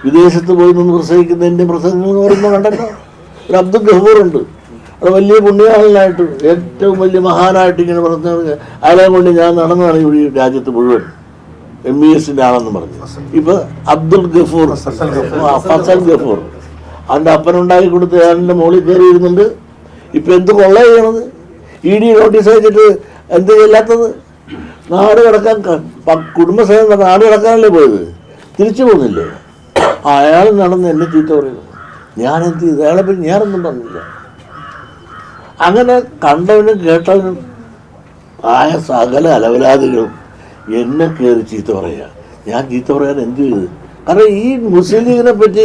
വിദേശത്ത് പോയി നിന്ന് പ്രസംഗിക്കുന്നതിൻ്റെ പ്രസംഗങ്ങൾ പറയുമ്പോൾ കണ്ടല്ലോ. ഒരു അബ്ദുൽ ഗഫൂറുണ്ട്, അത് വലിയ പുണ്യവാളനായിട്ട് ഏറ്റവും വലിയ മഹാനായിട്ട് ഇങ്ങനെ പറഞ്ഞ അയാളെ കൊണ്ട് ഞാൻ നടന്നതാണ് ഈ രാജ്യത്ത് മുഴുവൻ. MBSൻ്റെ ആളെന്ന് പറഞ്ഞു. ഇപ്പൊ അബ്ദുൽ ഗഫൂർ, ഫസൽ ഗഫൂർ, അവൻ്റെ അപ്പനുണ്ടാക്കി കൊടുത്ത് അയാളുടെ മുകളിൽ കയറി ഇരുന്നുണ്ട്. ഇപ്പൊ എന്ത് കൊള്ള ചെയ്യണത്? ED നോട്ടീസ് അയച്ചിട്ട് എന്ത് ചെയ്യാത്തത്? നാട് കിടക്കാൻ കുടുംബസേന നാട് കിടക്കാനല്ലേ പോയത്, തിരിച്ചു പോകുന്നില്ലേ? അയാൾ നടന്ന് എന്നെ ചീത്ത പറയുന്നു. ഞാനെന്ത് ചെയ്തു? അയാളെ പറ്റി ഞാനൊന്നും പറഞ്ഞില്ല. അങ്ങനെ കണ്ടവനും കേട്ടവനും ആയ സകല അലവലാദികളും എന്നെ കയറി ചീത്ത പറയുക. ഞാൻ ചീത്ത പറയാൻ എന്ത് ചെയ്തു? കാരണം ഈ മുസ്ലിം ലീഗിനെ പറ്റി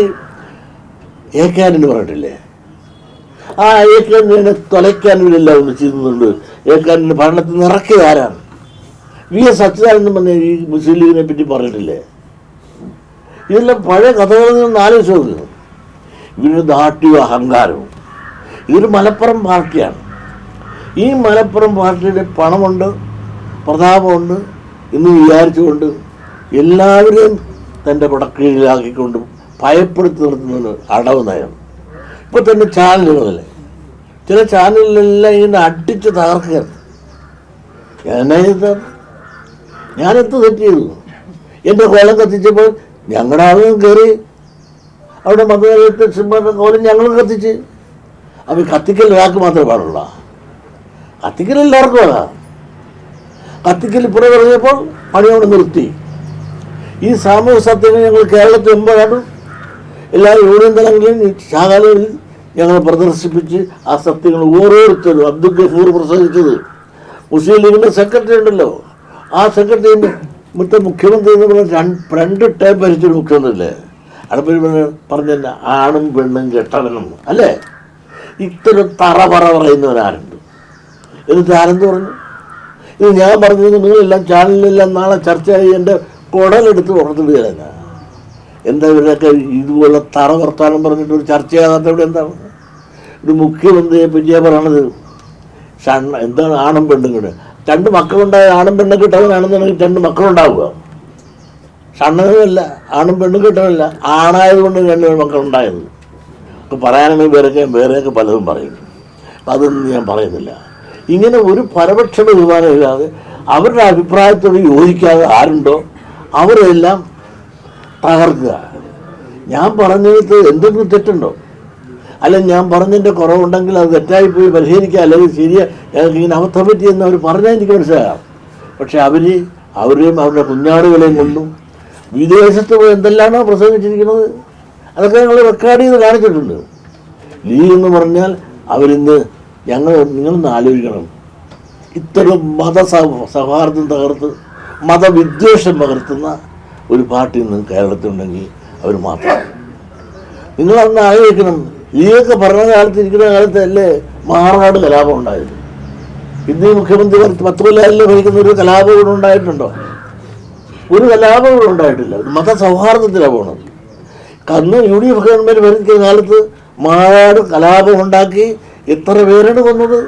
ഏക്കാനിന് പറഞ്ഞിട്ടില്ലേ? ആ ഏക്കാനിനെ തൊലയ്ക്കാനില്ല ഒന്ന് ചെയ്യുന്നുണ്ട്. ഏക്കാനിന് ഭരണത്തിൽ നിന്ന് ഇറക്കിയത് ആരാണ്? VS അച്യുതാനന്ദൻ പറഞ്ഞ ഈ മുസ്ലിം ലീഗിനെ പറ്റി പറഞ്ഞിട്ടില്ലേ? ഇതെല്ലാം പഴയ കഥകളിൽ നിന്ന് ആലോചിച്ച് നോക്കുന്നു. ഇവരുടെ ദാഷ്ട്യവും അഹങ്കാരവും. ഇതൊരു മലപ്പുറം പാർട്ടിയാണ്. ഈ മലപ്പുറം പാർട്ടിയുടെ പണമുണ്ട്, പ്രതാപമുണ്ട് എന്ന് വിചാരിച്ചുകൊണ്ട് എല്ലാവരെയും തൻ്റെ പടക്കീഴിലാക്കിക്കൊണ്ട് ഭയപ്പെടുത്തി നിർത്തുന്നതിന് അടവ് നയം. ഇപ്പോൾ തന്നെ ചാനലുകളല്ലേ, ചില ചാനലിലെല്ലാം ഇങ്ങനെ അടിച്ച് തകർക്കുകയാണ്. ഞാനെന്ത് തെറ്റ് ചെയ്തു? എൻ്റെ കോലം കത്തിച്ചപ്പോൾ ഞങ്ങളുടെ ആളുകൾ കയറി അവിടെ മതേതര കോലം ഞങ്ങൾ കത്തിച്ച്. അപ്പം കത്തിക്കൽ ഒരാൾക്ക് മാത്രമേ പാടുള്ള, കത്തിക്കൽ എല്ലാവർക്കും അതാ. കത്തിക്കൽ ഇപ്പുറം പറഞ്ഞപ്പോൾ പണിയോടെ നിർത്തി. ഈ സാമൂഹ്യ സത്യങ്ങൾ ഞങ്ങൾ കേരളത്തിൽ എമ്പാടും എല്ലാ യൂണിയൻ തലങ്ങളിലും ശാഖകളിൽ ഞങ്ങൾ പ്രദർശിപ്പിച്ച് ആ സത്യങ്ങൾ ഓരോരുത്തരും. അബ്ദുൽ ഗഫൂർ പ്രസംഗിച്ചത്, മുസ്ലിം ലീഗിൻ്റെ സെക്രട്ടറി ഉണ്ടല്ലോ, ആ സെക്രട്ടറിൻ്റെ മുഖ്യമന്ത്രി എന്ന് പറഞ്ഞാൽ 2 ടൈം ഭരിച്ചൊരു മുഖ്യമന്ത്രിയല്ലേ? അടുപ്പിൽ പറഞ്ഞല്ല ആണും പെണ്ണും കെട്ടവനും അല്ലേ? ഇത്തരം തറപറ പറയുന്നവരാരുണ്ട്? എന്നിട്ട് ആരെന്ത് പറഞ്ഞു? ഇത് ഞാൻ പറഞ്ഞത് നിങ്ങളെല്ലാം ചാനലിലെല്ലാം നാളെ ചർച്ചയായി എൻ്റെ കുടലെടുത്ത് പുറത്തിടുകയല്ല. എന്താ ഇവരൊക്കെ ഇതുപോലെ തറ വർത്താനം പറഞ്ഞിട്ട് ഒരു ചർച്ചയാകാത്ത ഇവിടെ എന്താണ്? ഒരു മുഖ്യമന്ത്രിയെ പറ്റിയാണ് പറയണത്. എന്താണ് ആണും പെണ്ണും കൂടെ? 2 മക്കളുണ്ടായ ആണും പെണ്ണും കിട്ടവനാണെന്നുണ്ടെങ്കിൽ 2 മക്കളുണ്ടാവുക. ഷണ്ണനല്ല, ആണും പെണ്ണും കിട്ടവനല്ല, ആണായതുകൊണ്ട് 2 മക്കളുണ്ടായത്. പറയാനാണെങ്കിൽ വേറെയൊക്കെ പലതും പറയും. അതൊന്നും ഞാൻ പറയുന്നില്ല. ഇങ്ങനെ ഒരു പരപക്ഷ തീരുമാനമില്ലാതെ അവരുടെ അഭിപ്രായത്തോട് യോജിക്കാതെ ആരുണ്ടോ അവരെല്ലാം തകർക്കുക. ഞാൻ പറഞ്ഞത് എന്തെങ്കിലും തെറ്റുണ്ടോ, അല്ലെങ്കിൽ ഞാൻ പറഞ്ഞതിൻ്റെ കുറവുണ്ടെങ്കിൽ അത് തെറ്റായിപ്പോയി പരിഹരിക്കുക, അല്ലെങ്കിൽ ശരിയാ ഇങ്ങനെ അബദ്ധം പറ്റിയെന്ന് അവർ പറഞ്ഞാൽ എനിക്ക് മനസ്സിലാകാം. പക്ഷെ അവരെയും അവരുടെ കുഞ്ഞാടുകളെയും കൊണ്ടും വിദേശത്ത് പോയി എന്തെല്ലാമാണോ പ്രസംഗിച്ചിരിക്കുന്നത് അതൊക്കെ ഞങ്ങൾ റെക്കോർഡ് ചെയ്ത് കാണിച്ചിട്ടുണ്ട്. ലീഗ് എന്ന് പറഞ്ഞാൽ അവരിന്ന് നിങ്ങളൊന്ന് ആലോചിക്കണം, ഇത്തരം സൗഹാർദ്ദം തകർത്ത് മതവിദ്വേഷം പകർത്തുന്ന ഒരു പാർട്ടി ഇന്ന് കേരളത്തിലുണ്ടെങ്കിൽ അവർ മാത്രമാണ്. നിങ്ങളന്ന് ആലോചിക്കണം, ലീഗൊക്കെ ഭരണകാലത്ത് ഇരിക്കുന്ന കാലത്തല്ലേ മാറാട് കലാപം ഉണ്ടായത്. ഇന്ന് മുഖ്യമന്ത്രി 10 കൊല്ലം ഭരിക്കുന്ന ഒരു കലാപം ഇവിടെ ഉണ്ടായിട്ടുണ്ടോ? ഒരു കലാപം ഇവിടെ ഉണ്ടായിട്ടില്ല. മതസൗഹാർദ്ദത്തിലാണ് പോണത്. അന്ന് UDF ഗവൺമെൻറ് ഭരിക്കുന്ന കാലത്ത് മാറാട് കലാപം ഉണ്ടാക്കി എത്ര പേരാണ് കൊന്നത്?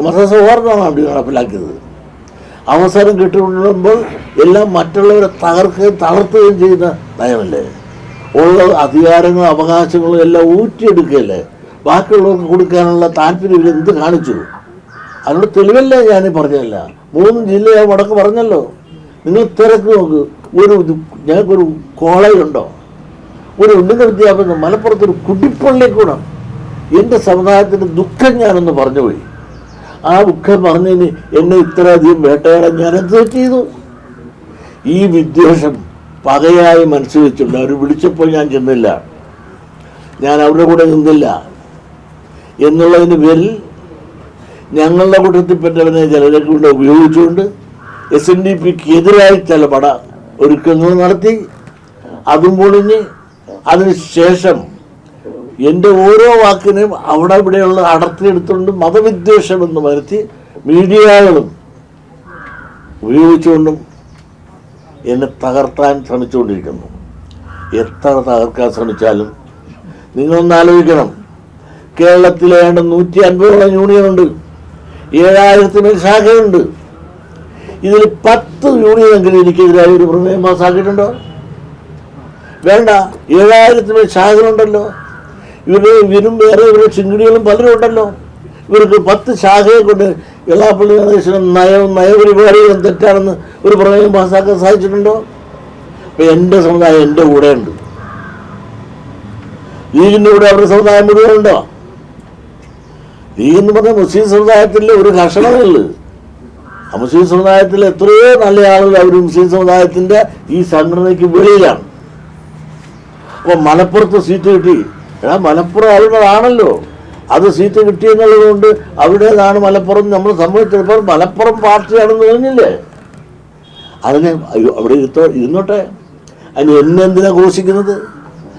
മതസൗഹാർദ്ദമാണ് അവിടെ നടപ്പിലാക്കിയത്. അവസരം കിട്ടിക്കൊണ്ടുമ്പോൾ എല്ലാം മറ്റുള്ളവരെ തകർക്കുകയും തളർത്തുകയും ചെയ്യുന്ന നയമല്ലേ? ഉള്ള അധികാരങ്ങളും അവകാശങ്ങളും എല്ലാം ഊറ്റിയെടുക്കുകയല്ലേ? ബാക്കിയുള്ളവർക്ക് കൊടുക്കാനുള്ള താല്പര്യം എന്ത് കാണിച്ചു? അതിനോട് തെളിവല്ലേ ഞാൻ പറഞ്ഞതല്ല. 3 ജില്ലയെ വടക്ക് പറഞ്ഞല്ലോ. നിങ്ങൾ തിരക്ക് നോക്ക്. ഞങ്ങൾക്കൊരു കോളേജുണ്ടോ, ഒരു ഉന്നത വിദ്യാഭ്യാസം മലപ്പുറത്തൊരു കുടിപ്പള്ളിക്കൂടം. എൻ്റെ സമുദായത്തിൻ്റെ ദുഃഖം ഞാനൊന്ന് പറഞ്ഞുപോയി. ആ ദുഃഖം പറഞ്ഞതിന് എന്നെ ഇത്രയധികം വേട്ടയാടാൻ ഞാൻ എന്ത് ചെയ്തു? ഈ വിദ്വേഷം പകയായി മനസ്സിൽ വെച്ചുണ്ട്. അവർ വിളിച്ചപ്പോൾ ഞാൻ ചെന്നില്ല, ഞാൻ അവരുടെ കൂടെ നിന്നില്ല എന്നുള്ളതിന് പേരിൽ ഞങ്ങളുടെ കൂട്ടത്തിൽപ്പെട്ടവനെ ചിലരെ കൊണ്ട് ഉപയോഗിച്ചുകൊണ്ട് SNDPക്ക് എതിരായി ചില ഒരുക്കങ്ങൾ നടത്തി. അതും പൊളിഞ്ഞ് അതിനുശേഷം എൻ്റെ ഓരോ വാക്കിനെയും അവിടെ ഇവിടെയുള്ള അടർത്തിയെടുത്തുകൊണ്ട് മതവിദ്വേഷമെന്ന് വരുത്തി മീഡിയകളും ഉപയോഗിച്ചുകൊണ്ടും എന്നെ തകർത്താൻ ശ്രമിച്ചുകൊണ്ടിരിക്കുന്നു. എത്ര തകർക്കാൻ ശ്രമിച്ചാലും നിങ്ങളൊന്ന് ആലോചിക്കണം, കേരളത്തിലെ 150ഓളം യൂണിയനുണ്ട്, 7000 മേൽ ശാഖയുണ്ട്. ഇതിൽ 10 യൂണിയനെങ്കിലും എനിക്കെതിരായി ഒരു പ്രമേയം പാസ്സാക്കിയിട്ടുണ്ടോ? വേണ്ട. 7000 മേൽ ശാഖകളുണ്ടല്ലോ. ഇവരും വേറെ ഇവരുടെ ചിങ്കിടികളും പലരും ഉണ്ടല്ലോ. ഇവർക്ക് 10 ശാഖയെ കൊണ്ട് വെള്ളാപ്പള്ളി നടേശനും നയപരിപാടികളും തെറ്റാണെന്ന് ഒരു പ്രമേയം പാസ്സാക്കാൻ സാധിച്ചിട്ടുണ്ടോ? അപ്പം എൻ്റെ സമുദായം എൻ്റെ കൂടെ ഉണ്ട്. ലീഗിൻ്റെ കൂടെ അവരുടെ സമുദായം മുഴുവൻ ഉണ്ടോ? ലീഗെന്ന് പറഞ്ഞാൽ മുസ്ലിം സമുദായത്തിലെ ഒരു കഷണമുള്ളൂ. ആ മുസ്ലിം സമുദായത്തിലെ എത്രയോ നല്ല ആളുകൾ അവർ മുസ്ലിം സമുദായത്തിൻ്റെ ഈ സംഘടനയ്ക്ക് വെളിയിലാണ്. അപ്പോൾ മലപ്പുറത്ത് സീറ്റ് കിട്ടി. മലപ്പുറം അവരുടേതാണല്ലോ, അത് സീറ്റ് കിട്ടിയെന്നുള്ളത് കൊണ്ട് അവരുടേതാണ് മലപ്പുറം നമ്മൾ സംഭവിച്ചപ്പോൾ മലപ്പുറം പാർട്ടിയാണെന്ന് പറഞ്ഞില്ലേ? അതിനെ അവിടെ ഇരുന്നോട്ടെ, അതിന് എന്നെന്തിനാണ് ഘോഷിക്കുന്നത്?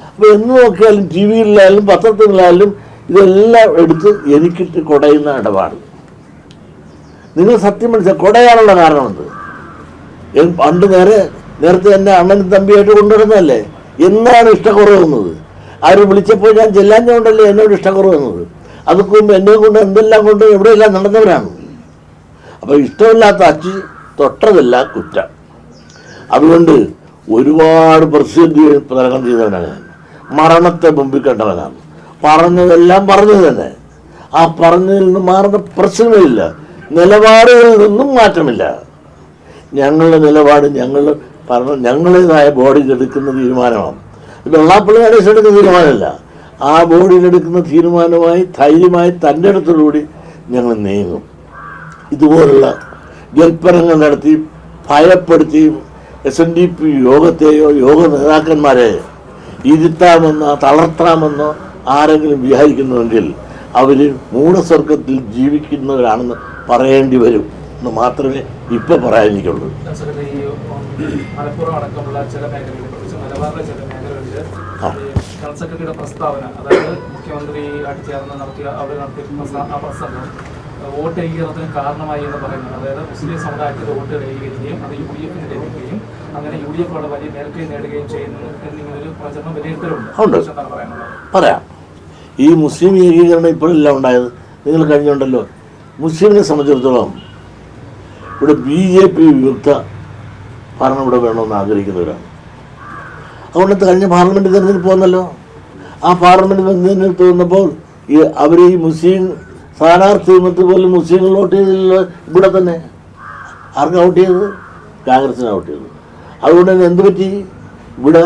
അപ്പോൾ എന്ന് നോക്കിയാലും TV യിലായാലും പത്രത്തിലായാലും ഇതെല്ലാം എടുത്ത് എനിക്കിട്ട് കുടയുന്ന ഇടപാട്. നിങ്ങൾ സത്യം മനസ്സിലാക്കുക, കുടയാനുള്ള കാരണമെന്ത്? പണ്ട് നേരത്തെ എന്നെ അണ്ണനും തമ്പിയായിട്ട് കൊണ്ടുവരുന്നതല്ലേ? എന്നാണ് ഇഷ്ടക്കുറവ് വന്നത്? ആരും വിളിച്ചപ്പോൾ ഞാൻ ചെല്ലാഞ്ഞുകൊണ്ടല്ലേ എന്നോട് ഇഷ്ടക്കുറവ് വന്നത്? അതൊക്കെ മുമ്പ് എന്നെ കൊണ്ട് എന്തെല്ലാം കൊണ്ട് എവിടെയെല്ലാം നടന്നവരാണ്. അപ്പോൾ ഇഷ്ടമില്ലാത്ത അച്ചി തൊട്ടതല്ല കുറ്റം. അതുകൊണ്ട് ഒരുപാട് പ്രതിസന്ധി പ്രകടനം ചെയ്തവനാണ് ഞാൻ. മരണത്തെ മുമ്പിൽ കണ്ടവനാണ്. പറഞ്ഞതെല്ലാം പറഞ്ഞത് തന്നെ. ആ പറഞ്ഞതിൽ നിന്ന് മാറുന്ന പ്രശ്നമില്ല. നിലപാടുകളിൽ നിന്നും മാറ്റമില്ല. ഞങ്ങളുടെ നിലപാട് ഞങ്ങളുടേതായ ബോഡിയിൽ എടുക്കുന്ന തീരുമാനമാണ്. വെള്ളാപ്പള്ളി നടേശൻ എടുക്കുന്ന തീരുമാനമല്ല. ആ ബോഡിയിലെടുക്കുന്ന തീരുമാനമായി ധൈര്യമായി തൻ്റെ അടുത്തോടുകൂടി ഞങ്ങൾ നീങ്ങും. ഇതുപോലുള്ള ജൽപ്പനങ്ങൾ നടത്തി ഭയപ്പെടുത്തിയും SNDP യോഗത്തെയോ യോഗ നേതാക്കന്മാരെയോ ഇരുത്താമെന്നോ തളർത്താമെന്നോ ആരെങ്കിലും വിചാരിക്കുന്നുവെങ്കിൽ അവർ മൂഢസ്വർഗത്തിൽ ജീവിക്കുന്നവരാണെന്ന് പറയേണ്ടി വരും എന്ന് മാത്രമേ ഇപ്പം പറയാനിരിക്കുള്ളൂ. മലപ്പുറം അടക്കമുള്ള ചില മേഖലകളിൽ, പ്രത്യേകിച്ച് മലബാറിലെ ചില മേഖലകളിൽ ജനറൽ സെക്രട്ടറിയുടെ പ്രസ്താവന, അതായത് മുഖ്യമന്ത്രി ചേർന്ന് നടത്തിയ ആ പ്രസംഗം വോട്ട് ഏകീകരണത്തിന് കാരണമായി എന്ന് പറയുന്നത്. അതായത് മുസ്ലിം സമുദായത്തിൽ വോട്ട് ഏകീകരിക്കുകയും അത് UDFന് ലഭിക്കുകയും അങ്ങനെ UDF അവിടെ വലിയ മേൽക്കൈ നേടുകയും ചെയ്യുന്നു എന്നിങ്ങനൊരു പ്രചരണം വിലയിരുത്തലുണ്ട്. പറയാം. ഈ മുസ്ലിം ഏകീകരണം ഇപ്പോഴെല്ലാം ഉണ്ടായത് നിങ്ങൾ കഴിഞ്ഞുണ്ടല്ലോ. മുസ്ലിമിനെ സംബന്ധിച്ചിടത്തോളം ഇവിടെ BJP വിമുക്ത ഭരണം ഇവിടെ വേണമെന്ന് ആഗ്രഹിക്കുന്നവരാണ്. അതുകൊണ്ട് കഴിഞ്ഞ പാർലമെൻറ്റ് തെരഞ്ഞെടുപ്പ് വന്നല്ലോ. ആ പാർലമെന്റ് തെരഞ്ഞെടുത്ത് വന്നപ്പോൾ അവർ ഈ മുസ്ലിം സ്ഥാനാർത്ഥി പോലും മുസ്ലിങ്ങൾ വോട്ട് ചെയ്തില്ല. ഇവിടെ തന്നെ ആർക്കും ഔട്ട് ചെയ്തത്? കോൺഗ്രസിന് ഔട്ട് ചെയ്തത്. അതുകൊണ്ട് തന്നെ എന്ത് പറ്റി? ഇവിടെ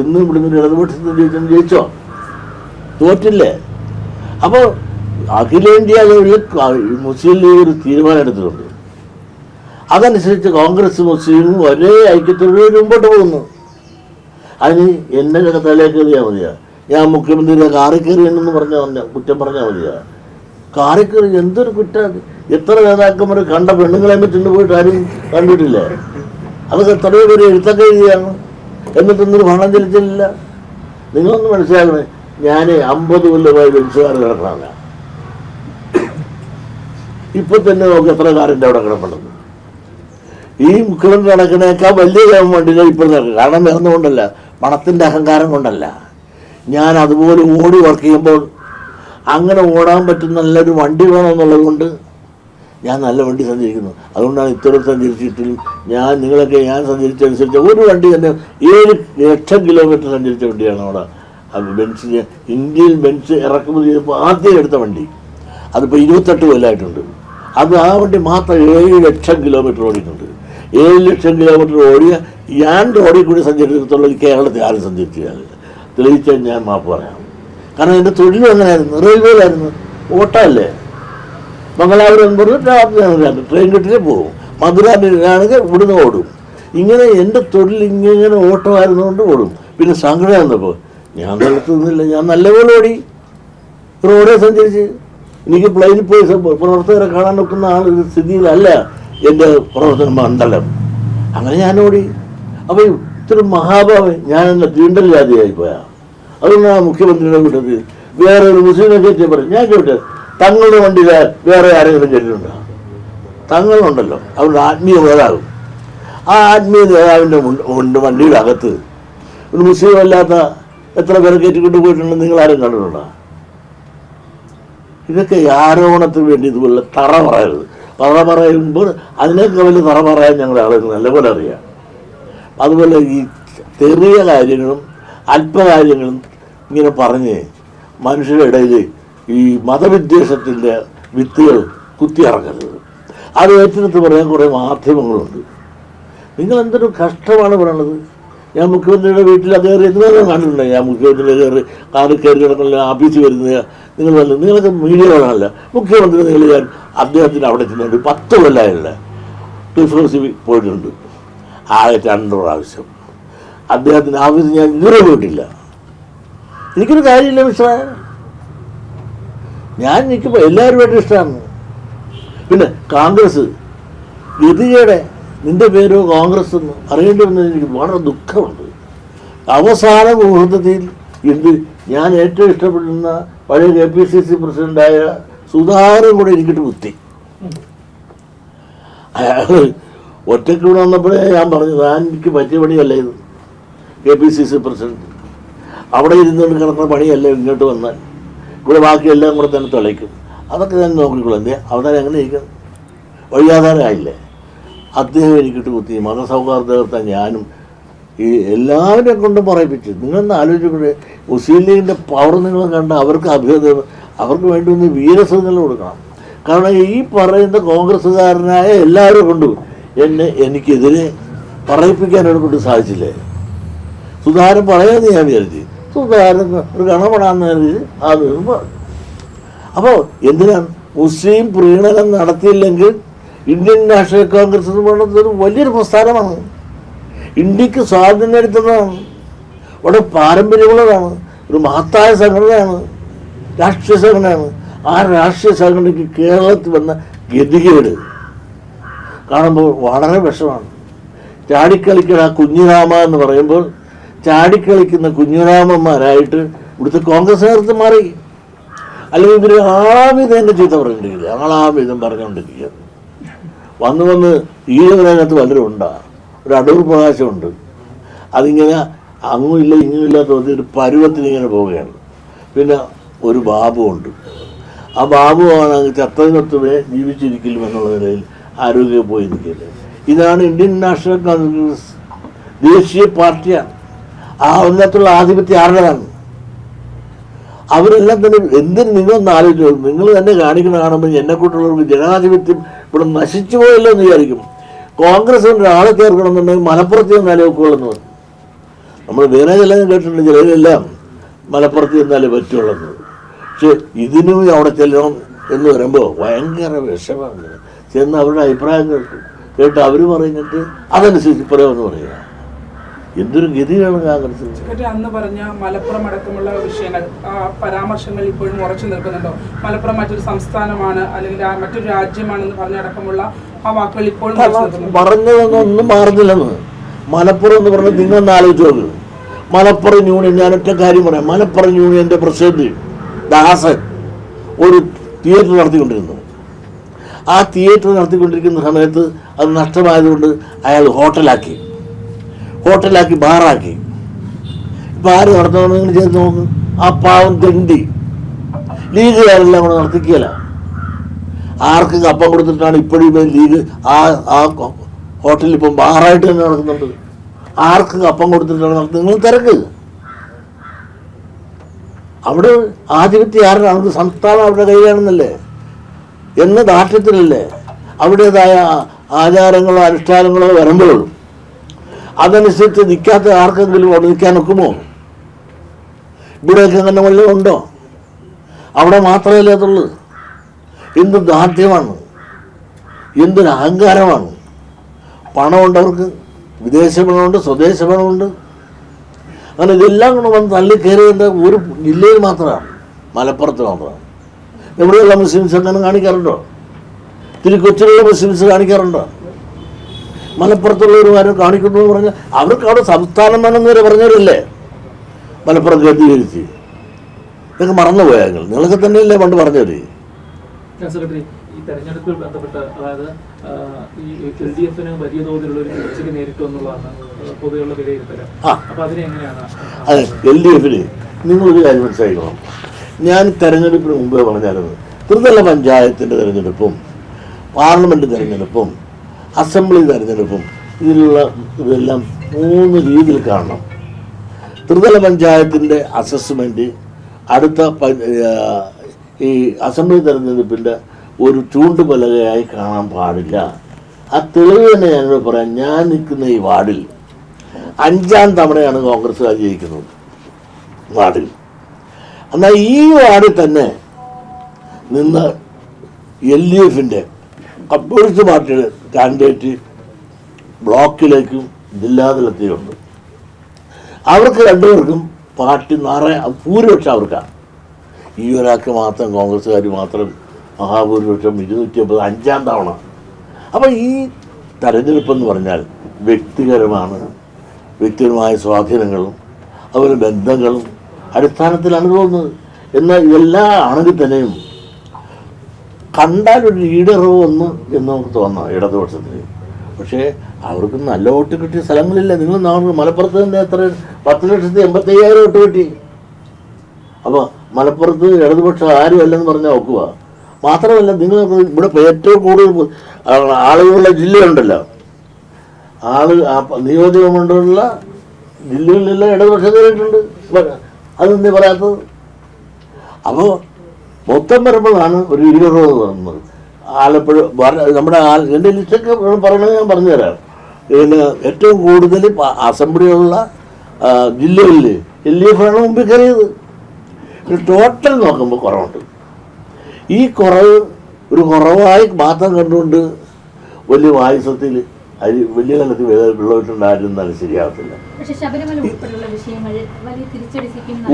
എന്നും ഇവിടുന്ന് ഇടതുപക്ഷത്തിന് ജയിച്ചോ? തോറ്റില്ലേ? അപ്പോൾ അഖിലേന്ത്യാ ലെവലിൽ മുസ്ലിം ലീഗ് ഒരു തീരുമാനം എടുത്തിട്ടുണ്ട്. അതനുസരിച്ച് കോൺഗ്രസ് മുസ്ലിമും ഒരേ ഐക്യത്തോടെ മുമ്പോട്ട് പോകുന്നു. അതിന് എൻ്റെ തലയിൽ കയറിയാൽ മതിയാ. ഞാൻ മുഖ്യമന്ത്രിയുടെ കാറിൽ കയറിയെന്ന് കുറ്റം പറഞ്ഞാൽ മതിയാ. കാറിൽ കയറി എന്തൊരു കുറ്റം! എത്ര നേതാക്കന്മാർ കണ്ട പെണ്ണുങ്ങളെ പറ്റുന്നു പോയിട്ട് ആരും കണ്ടിട്ടില്ലേ? അതൊക്കെ എത്രയോ പേര് എഴുത്തൊക്കെ എഴുതിയാണ്, എന്നിട്ടൊന്നൊരു ഭരണം ചെലുത്തില്ല. നിങ്ങളൊന്ന് മനസ്സിലാക്കണേ, ഞാൻ 50 കൊല്ലമായി ബെൻസുകാർ കിടക്കണമല്ല. ഇപ്പൊ തന്നെ നോക്കി എത്ര കാറിൻ്റെ അവിടെ കിടപ്പുണ്ടെന്ന്. ഈ മുഖ്യമന്ത്രി നടക്കുന്നേക്കാൾ വലിയ വണ്ടികൾ ഇപ്പോൾ നടക്കും. കാരണം വേറൊന്നുകൊണ്ടല്ല, പണത്തിൻ്റെ അഹങ്കാരം കൊണ്ടല്ല. ഞാൻ അതുപോലെ ഓടി വർക്ക് ചെയ്യുമ്പോൾ അങ്ങനെ ഓടാൻ പറ്റുന്ന നല്ലൊരു വണ്ടി വേണമെന്നുള്ളത് കൊണ്ട് ഞാൻ നല്ല വണ്ടി സഞ്ചരിക്കുന്നു. അതുകൊണ്ടാണ് ഇത്തരം സഞ്ചരിച്ചിട്ടും ഞാൻ സഞ്ചരിച്ചനുസരിച്ച് ഒരു വണ്ടി തന്നെ 7 ലക്ഷം കിലോമീറ്റർ സഞ്ചരിച്ച വണ്ടിയാണ് അവിടെ. അത് ബെൻസിന് ഇന്ത്യയിൽ ബെൻസ് ഇറക്കുമതി ചെയ്തപ്പോൾ ആദ്യം എടുത്ത വണ്ടി. അതിപ്പോൾ 28 കൊല്ലമായിട്ടുണ്ട്. അത് ആ വണ്ടി മാത്രം 7 ലക്ഷം കിലോമീറ്റർ ഓടിയിട്ടുണ്ട്. 7 ലക്ഷം കിലോമീറ്റർ ഓടിയ ഞാൻ റോഡിൽ കൂടി സഞ്ചരിച്ചിടത്തോളം കേരളത്തിൽ ആരും സഞ്ചരിച്ചില്ല. തെളിയിച്ചാൽ ഞാൻ മാപ്പ് പറയാം. കാരണം എൻ്റെ തൊഴിലും അങ്ങനെയായിരുന്നു, റെയിൽവേയിലായിരുന്നു. ഓട്ടമല്ലേ, മംഗലാപുരം രാത്രി ട്രെയിൻ കിട്ടിയിട്ട് പോകും, മധുരാണെങ്കിൽ ഇവിടുന്ന് ഓടും. ഇങ്ങനെ എൻ്റെ തൊഴിൽ ഇങ്ങനെ ഓട്ടമായിരുന്നുകൊണ്ട് ഓടും. പിന്നെ സങ്കടം വന്നപ്പോൾ ഞാൻ നിലത്തുന്നില്ല, ഞാൻ നല്ലപോലെ ഓടി, റോഡേ സഞ്ചരിച്ച്. എനിക്ക് പ്ലെയിനിൽ പോയി പ്രവർത്തകരെ കാണാൻ നോക്കുന്ന ആളൊരു സ്ഥിതിയിലല്ല എൻ്റെ പ്രവർത്തന മണ്ഡലം. അങ്ങനെ ഞാൻ ഓടി. അപ്പോൾ ഇത്ര മഹാഭാവൻ ഞാൻ എന്നെ തീണ്ടൽ ജാതിയായി പോയാ. അതുകൊണ്ടാണ് മുഖ്യമന്ത്രിയുടെ കൂട്ടത്തിൽ വേറെ ഒരു മുസ്ലിം കയറ്റി പറയും. ഞാൻ കേട്ടെ, തങ്ങളുടെ വണ്ടിയിൽ വേറെ ആരെങ്കിലും കയറ്റിയിട്ടുണ്ടോ? തങ്ങളുണ്ടല്ലോ, അവരുടെ ആത്മീയ നേതാവ്. ആ ആത്മീയ നേതാവിൻ്റെ വണ്ടിയുടെ അകത്ത് ഒരു മുസ്ലിം അല്ലാത്ത എത്ര പേരെ കയറ്റിക്കൊണ്ട് പോയിട്ടുണ്ടെന്ന് നിങ്ങൾ ആരും കണ്ടിട്ടുണ്ടോ? ഇതൊക്കെ ആരോപണത്തിന് വേണ്ടി ഇതുപോലെ തറ പറയരുത്. തറ പറയുമ്പോൾ അതിനേക്കാൾ വലിയ തറ പറയാൻ ഞങ്ങളുടെ ആളുകൾ നല്ലപോലെ അറിയാം. അതുപോലെ ഈ ചെറിയ കാര്യങ്ങളും അല്പകാര്യങ്ങളും ഇങ്ങനെ പറഞ്ഞ് മനുഷ്യരുടെ ഇടയിൽ ഈ മതവിദ്വേഷത്തിൻ്റെ വിത്തുകൾ കുത്തിയിറങ്ങരുത്. അത് ഏറ്റെടുത്ത് പറയാൻ കുറേ മാധ്യമങ്ങളുണ്ട്. നിങ്ങൾ എന്തൊരു കഷ്ടമാണ് പറയണത്. ഞാൻ മുഖ്യമന്ത്രിയുടെ വീട്ടിൽ കയറി എന്തെങ്കിലും കണ്ടിട്ടുണ്ട്. ഞാൻ മുഖ്യമന്ത്രിയുടെ കാറിൽ കയറി കിടക്കുന്ന ആഫീസിൽ വരുന്നത് നിങ്ങൾക്ക് മീഡിയകളല്ല. മുഖ്യമന്ത്രി ഞാൻ അദ്ദേഹത്തിന് അവിടെ ചെന്നിട്ട് 10 കൊല്ലമായില്ല ക്ലിഫ് ഹൗസിൽ പോയിട്ടുണ്ട്. ആകെ 2 പ്രാവശ്യം. അദ്ദേഹത്തിൻ്റെ ആഫീസിൽ ഞാൻ ഇതുവരെ പോയിട്ടില്ല. എനിക്കൊരു കാര്യമില്ല മിസ്റ്റർ. എനിക്കിപ്പോൾ എല്ലാവരുമായിട്ട് ഇഷ്ടമാണ്. പിന്നെ കോൺഗ്രസ് ഗതികേടെ നിന്റെ പേരോ കോൺഗ്രസ് എന്ന് അറിയേണ്ടി വന്നതിന് എനിക്ക് വളരെ ദുഃഖമുണ്ട്. അവസാന മുഹൂർത്തത്തിൽ ഞാൻ ഏറ്റവും ഇഷ്ടപ്പെടുന്ന പഴയ KPCC പ്രസിഡൻ്റായ സുധാകരൻ കൂടെ എനിക്കിട്ട് കുത്തി. അയാൾ ഒറ്റയ്ക്ക് കൂടെ വന്നപ്പോഴേ ഞാൻ പറഞ്ഞു, എനിക്ക് പറ്റിയ പണിയല്ല ഇത്. KPCC പ്രസിഡന്റ് അവിടെ ഇരുന്നുകൊണ്ട് കിടക്കുന്ന പണിയല്ല ഇങ്ങോട്ട് വന്നാൽ. ഇവിടെ ബാക്കിയെല്ലാം കൂടെ തന്നെ തുളയ്ക്കും. അതൊക്കെ ഞാൻ നോക്കിക്കൊള്ളാം. അവതാരം എങ്ങനെ ഇരിക്കും? വഴിയാധാരമായില്ലേ? അദ്ദേഹം എനിക്കിട്ട് കുത്തി. മതസൗഹാർദ്ദത്തെ ഞാനും ഈ എല്ലാവരെയും കൊണ്ടും പറയിപ്പിച്ചു. നിങ്ങളൊന്ന് ആലോചിക്കട്ടെ, മുസ്ലിം ലീഗിൻ്റെ പവർ നിങ്ങൾ കണ്ട അവർക്ക് വേണ്ടി ഒന്ന് വീരസങ്ങൾ കൊടുക്കണം. കാരണം ഈ പറയുന്ന കോൺഗ്രസ്സുകാരനായ എല്ലാവരും കൊണ്ടും എനിക്കെതിരെ പറയിപ്പിക്കാനോട് കൊണ്ട് സാധിച്ചില്ലേ? സുധാകരൻ പറയാമെന്ന് ഞാൻ വിചാരിച്ചു. സുധാകരൻ ഒരു ഗണപടാന്ന് കരുതി അത് പറഞ്ഞു. അപ്പോൾ എന്തിനാണ് മുസ്ലിം പ്രീണനം നടത്തിയില്ലെങ്കിൽ ഇന്ത്യൻ നാഷണൽ കോൺഗ്രസ് എന്ന് പറയുന്നത് ഒരു വലിയൊരു പ്രസ്ഥാനമാണ്. ഇന്ത്യക്ക് സ്വാതന്ത്ര്യം എടുത്തതാണ്. വളരെ പാരമ്പര്യമുള്ളതാണ്. ഒരു മഹത്തായ സംഘടനയാണ്, രാഷ്ട്രീയ സംഘടനയാണ്. ആ രാഷ്ട്രീയ സംഘടനയ്ക്ക് കേരളത്തിൽ വന്ന ഗതികേട് കാണുമ്പോൾ വളരെ വിഷമാണ്. ചാടിക്കളിക്കുന്ന കുഞ്ഞിരാമ എന്ന് പറയുമ്പോൾ ചാടിക്കളിക്കുന്ന കുഞ്ഞിരാമന്മാരായിട്ട് ഇവിടുത്തെ കോൺഗ്രസ്സുകാർക്ക് മാറി. അല്ലെങ്കിൽ ഇവർ ആവിധം എന്നെ ചീത്ത പറഞ്ഞിട്ടില്ല, ഞങ്ങളാവിധം പറഞ്ഞുകൊണ്ടിരിക്കുക. വന്ന് ഈഴവരകത്ത് പലരും ഉണ്ടാ. ഒരു അടൂർ പ്രകാശമുണ്ട്. അതിങ്ങനെ അങ്ങുമില്ല ഇങ്ങുമില്ലാത്ത ഒരു പരുവത്തിനിങ്ങനെ പോവുകയാണ്. പിന്നെ ഒരു ബാബുവുണ്ട്. ആ ബാബുവാണ് ചത്തതിനൊത്തുമേ ജീവിച്ചിരിക്കലും എന്നുള്ള നിലയിൽ ആരോഗ്യം പോയി നിൽക്കില്ല. ഇതാണ് ഇന്ത്യൻ നാഷണൽ കോൺഗ്രസ്, ദേശീയ പാർട്ടിയാണ്. ആ ഒന്നത്തുള്ള ആധിപത്യം ആരുടേതാണ്? അവരെല്ലാം തന്നെ എന്തിന് നിങ്ങളൊന്ന് ആലോചിച്ചു, നിങ്ങൾ തന്നെ കാണിക്കണം. കാണുമ്പോൾ എന്നെക്കൂട്ടുള്ളവർക്ക് ജനാധിപത്യം ഇവിടെ നശിച്ചു പോയല്ലോ എന്ന് വിചാരിക്കും. കോൺഗ്രസിൻ്റെ ഒരാളെ ചേർക്കണമെന്നുണ്ടെങ്കിൽ മലപ്പുറത്ത് ചെന്നാലേ ഒക്കുള്ളൂ. നമ്മൾ വേറെ ചിലത് കേട്ടിട്ടുണ്ട്, ചിലരെല്ലാം മലപ്പുറത്ത് ചെന്നാലേ പറ്റുള്ളൂ. പക്ഷെ ഇതിനും അവിടെ ചെല്ലണം എന്ന് വരുമ്പോൾ ഭയങ്കര വിഷമമാണ്. ചെന്ന് അവരുടെ അഭിപ്രായം കേട്ട് അവർ പറഞ്ഞിട്ട് അതനുസരിച്ച് പറയാമെന്ന് പറയുക. എന്തൊരു ഗതിയാണ് കോൺഗ്രസ്. അന്ന് പറഞ്ഞ മലപ്പുറം അടക്കമുള്ള വിഷയങ്ങൾ, ആ പരാമർശങ്ങൾ ഇപ്പോഴും ഉറച്ചു നിൽക്കുന്നുണ്ടോ? മലപ്പുറം മറ്റൊരു സംസ്ഥാനമാണ് അല്ലെങ്കിൽ മറ്റൊരു രാജ്യമാണെന്ന് പറഞ്ഞടക്കമുള്ള ആ വാക്കുകൾ ഇപ്പോഴും പറഞ്ഞതൊന്നും ഒന്നും മാറുന്നില്ലെന്ന്. മലപ്പുറം എന്ന് പറഞ്ഞാൽ നിങ്ങളൊന്ന് ആലോചിച്ച് നോക്ക്. മലപ്പുറം യൂണിയൻ, ഞാനൊറ്റ കാര്യം പറയാം, മലപ്പുറം യൂണിയൻ്റെ പ്രസിഡന്റ് ദാസൻ ഒരു തിയേറ്റർ നടത്തിക്കൊണ്ടിരുന്നു. ആ തിയേറ്റർ നടത്തിക്കൊണ്ടിരിക്കുന്ന സമയത്ത് അത് നഷ്ടമായതുകൊണ്ട് അയാൾ ഹോട്ടലാക്കി ബാറാക്കി. ഇപ്പം ആര് നടത്തണമെന്ന് നിങ്ങൾ ചെയ്ത് നോക്ക്. ആ പാവം തെണ്ടി ലീഗുകാരെല്ലാം കൂടെ നടത്തിക്കുകയല്ല. ആർക്ക് കപ്പം കൊടുത്തിട്ടാണ് ഇപ്പോഴും ലീഗ് ആ ഹോട്ടലിൽ ഇപ്പം ബാറായിട്ട് തന്നെ നടക്കുന്നുണ്ട്. ആർക്ക് കപ്പം കൊടുത്തിട്ടാണ് നടത്തുന്നത്? നിങ്ങൾ തിരക്ക്. അവിടെ ആധിപത്യം ആരാണ്? സംസ്ഥാനം അവരുടെ കയ്യിലാണെന്നല്ലേ, എന്ന ദാഷ്ട്യത്തിലല്ലേ. അവിടേതായ ആചാരങ്ങളോ അനുഷ്ഠാനങ്ങളോ വരുമ്പോഴും അതനുസരിച്ച് നിൽക്കാത്ത ആർക്കെങ്കിലും അവിടെ നിൽക്കാൻ ഒക്കുമോ? ഇവിടെയൊക്കെ അങ്ങനെ വല്ലതും ഉണ്ടോ? അവിടെ മാത്രമല്ലേ അതുള്ളൂ. എന്ത് ദാർഢ്യമാണ്, എന്തൊരു അഹങ്കാരമാണ്. പണമുണ്ടവർക്ക്, വിദേശ പണമുണ്ട്, സ്വദേശ പണമുണ്ട്. അങ്ങനെ ഇതെല്ലാം കൂടെ വന്ന് തള്ളി കയറിയത് ഒരു ജില്ലയിൽ മാത്രമാണ്, മലപ്പുറത്ത് മാത്രമാണ്. എവിടെയുള്ള മുസ്ലിംസ് അങ്ങനെ കാണിക്കാറുണ്ടോ? തിരുക്കൊച്ചിലുള്ള മുസ്ലിംസ് കാണിക്കാറുണ്ടോ? മലപ്പുറത്തുള്ളവരും കാണിക്കുന്നു എന്ന് പറഞ്ഞാൽ അവർക്ക് അവിടെ സംസ്ഥാനം വേണമെന്ന് വരെ പറഞ്ഞവരല്ലേ മലപ്പുറം കേന്ദ്രീകരിച്ച്. ഇതൊക്കെ മറന്നുപോയാൽ നിങ്ങളൊക്കെ തന്നെയല്ലേ പണ്ട് പറഞ്ഞവർ. സെക്രട്ടറി, ഈ തെരഞ്ഞെടുപ്പിൽ ബന്ധപ്പെട്ട് അതായത് ഈ LDF-ന് വലിയ തോതിലുള്ള ഒരു വീഴ്ചയ്ക്ക് നേരിട്ടു എന്നുള്ളതാണ് പൊതുവെയുള്ള വിലയിരുത്തൽ. അപ്പൊ അതിനെ എങ്ങനെയാണ്? അതെ, LDF-ന് നിങ്ങളൊരു കാര്യം മനസ്സിലാക്കണം. ഞാൻ തെരഞ്ഞെടുപ്പിന് മുമ്പേ പറഞ്ഞായിരുന്നു, ത്രിതല പഞ്ചായത്തിൻ്റെ തെരഞ്ഞെടുപ്പും പാർലമെൻറ്റ് തെരഞ്ഞെടുപ്പും അസംബ്ലി തെരഞ്ഞെടുപ്പും ഇതെല്ലാം 3 രീതിയിൽ കാണണം. ത്രിതല പഞ്ചായത്തിൻ്റെ അസസ്മെൻറ്റ് അടുത്ത ഈ അസംബ്ലി തെരഞ്ഞെടുപ്പിൻ്റെ ഒരു ചൂണ്ടുപലകയായി കാണാൻ പാടില്ല. ആ തെളിവ് തന്നെ ഞാനോട് പറയാം. ഞാൻ നിൽക്കുന്ന ഈ വാർഡിൽ 5ാം തവണയാണ് കോൺഗ്രസ്സുകാർ ജയിക്കുന്നത് വാർഡിൽ. എന്നാൽ ഈ വാർഡിൽ തന്നെ നിന്ന് LDF-ന്റെ കമ്മ്യൂണിസ്റ്റ് പാർട്ടിയുടെ കാൻഡിഡേറ്റ് ബ്ലോക്കിലേക്കും ജില്ലാതലത്തിലുണ്ട്. അവർക്ക് 2 പേർക്കും പാർട്ടി ഭൂരിപക്ഷം അവർക്കാണ്. ഈ ഒരാൾക്ക് മാത്രം, കോൺഗ്രസ്സുകാർ മാത്രം മഹാഭൂരിപക്ഷം 250, 5ാം തവണ. അപ്പോൾ ഈ തെരഞ്ഞെടുപ്പെന്ന് പറഞ്ഞാൽ വ്യക്തിപരമായ സ്വാധീനങ്ങളും അതുപോലെ ബന്ധങ്ങളും അടിസ്ഥാനത്തിലാണ് തോന്നുന്നത്. എന്നാൽ ഇതെല്ലാം ആണെങ്കിൽ തന്നെയും കണ്ടാൽ ഒരു ലീഡറോ ഒന്ന് എന്ന് നമുക്ക് തോന്നാം ഇടതുപക്ഷത്തിന്. പക്ഷേ അവർക്ക് നല്ല വോട്ട് കിട്ടിയ സ്ഥലങ്ങളില്ല. നിങ്ങൾ മലപ്പുറത്ത് തന്നെ എത്ര 10,85,000 വോട്ട് കിട്ടി. അപ്പോൾ മലപ്പുറത്ത് ഇടതുപക്ഷം ആരും അല്ലെന്ന് പറഞ്ഞാൽ നോക്കുക. മാത്രമല്ല, നിങ്ങൾ ഇവിടെ ഏറ്റവും കൂടുതൽ ആളുകളുള്ള ജില്ലയുണ്ടല്ലോ, നിയോജകമണ്ഡലമുള്ള ജില്ലകളിലെല്ലാം ഇടതുപക്ഷത്തിനായിട്ടുണ്ട്. അതെന്തേ പറയാത്തത്? അപ്പോൾ മൊത്തം വരുമ്പോഴാണ് ഒരു 20 പറയുന്നത്. ആലപ്പുഴ നമ്മുടെ എൻ്റെ ലിസ്റ്റൊക്കെ പറയണത് ഞാൻ പറഞ്ഞു തരാം. പിന്നെ ഏറ്റവും കൂടുതൽ അസംബ്ലിയുള്ള ജില്ലകളിൽ LDF-ആണ് മുമ്പിൽ കയറിയത്. ടോട്ടൽ നോക്കുമ്പോൾ കുറവുണ്ട്. ഈ ഒരു കുറവായി മാത്രം കണ്ടുകൊണ്ട് വലിയ വായുസത്തിൽ വലിയ തലത്തിൽ വെള്ളമിട്ടുണ്ടായിരുന്നാലും ശരിയാകത്തില്ല.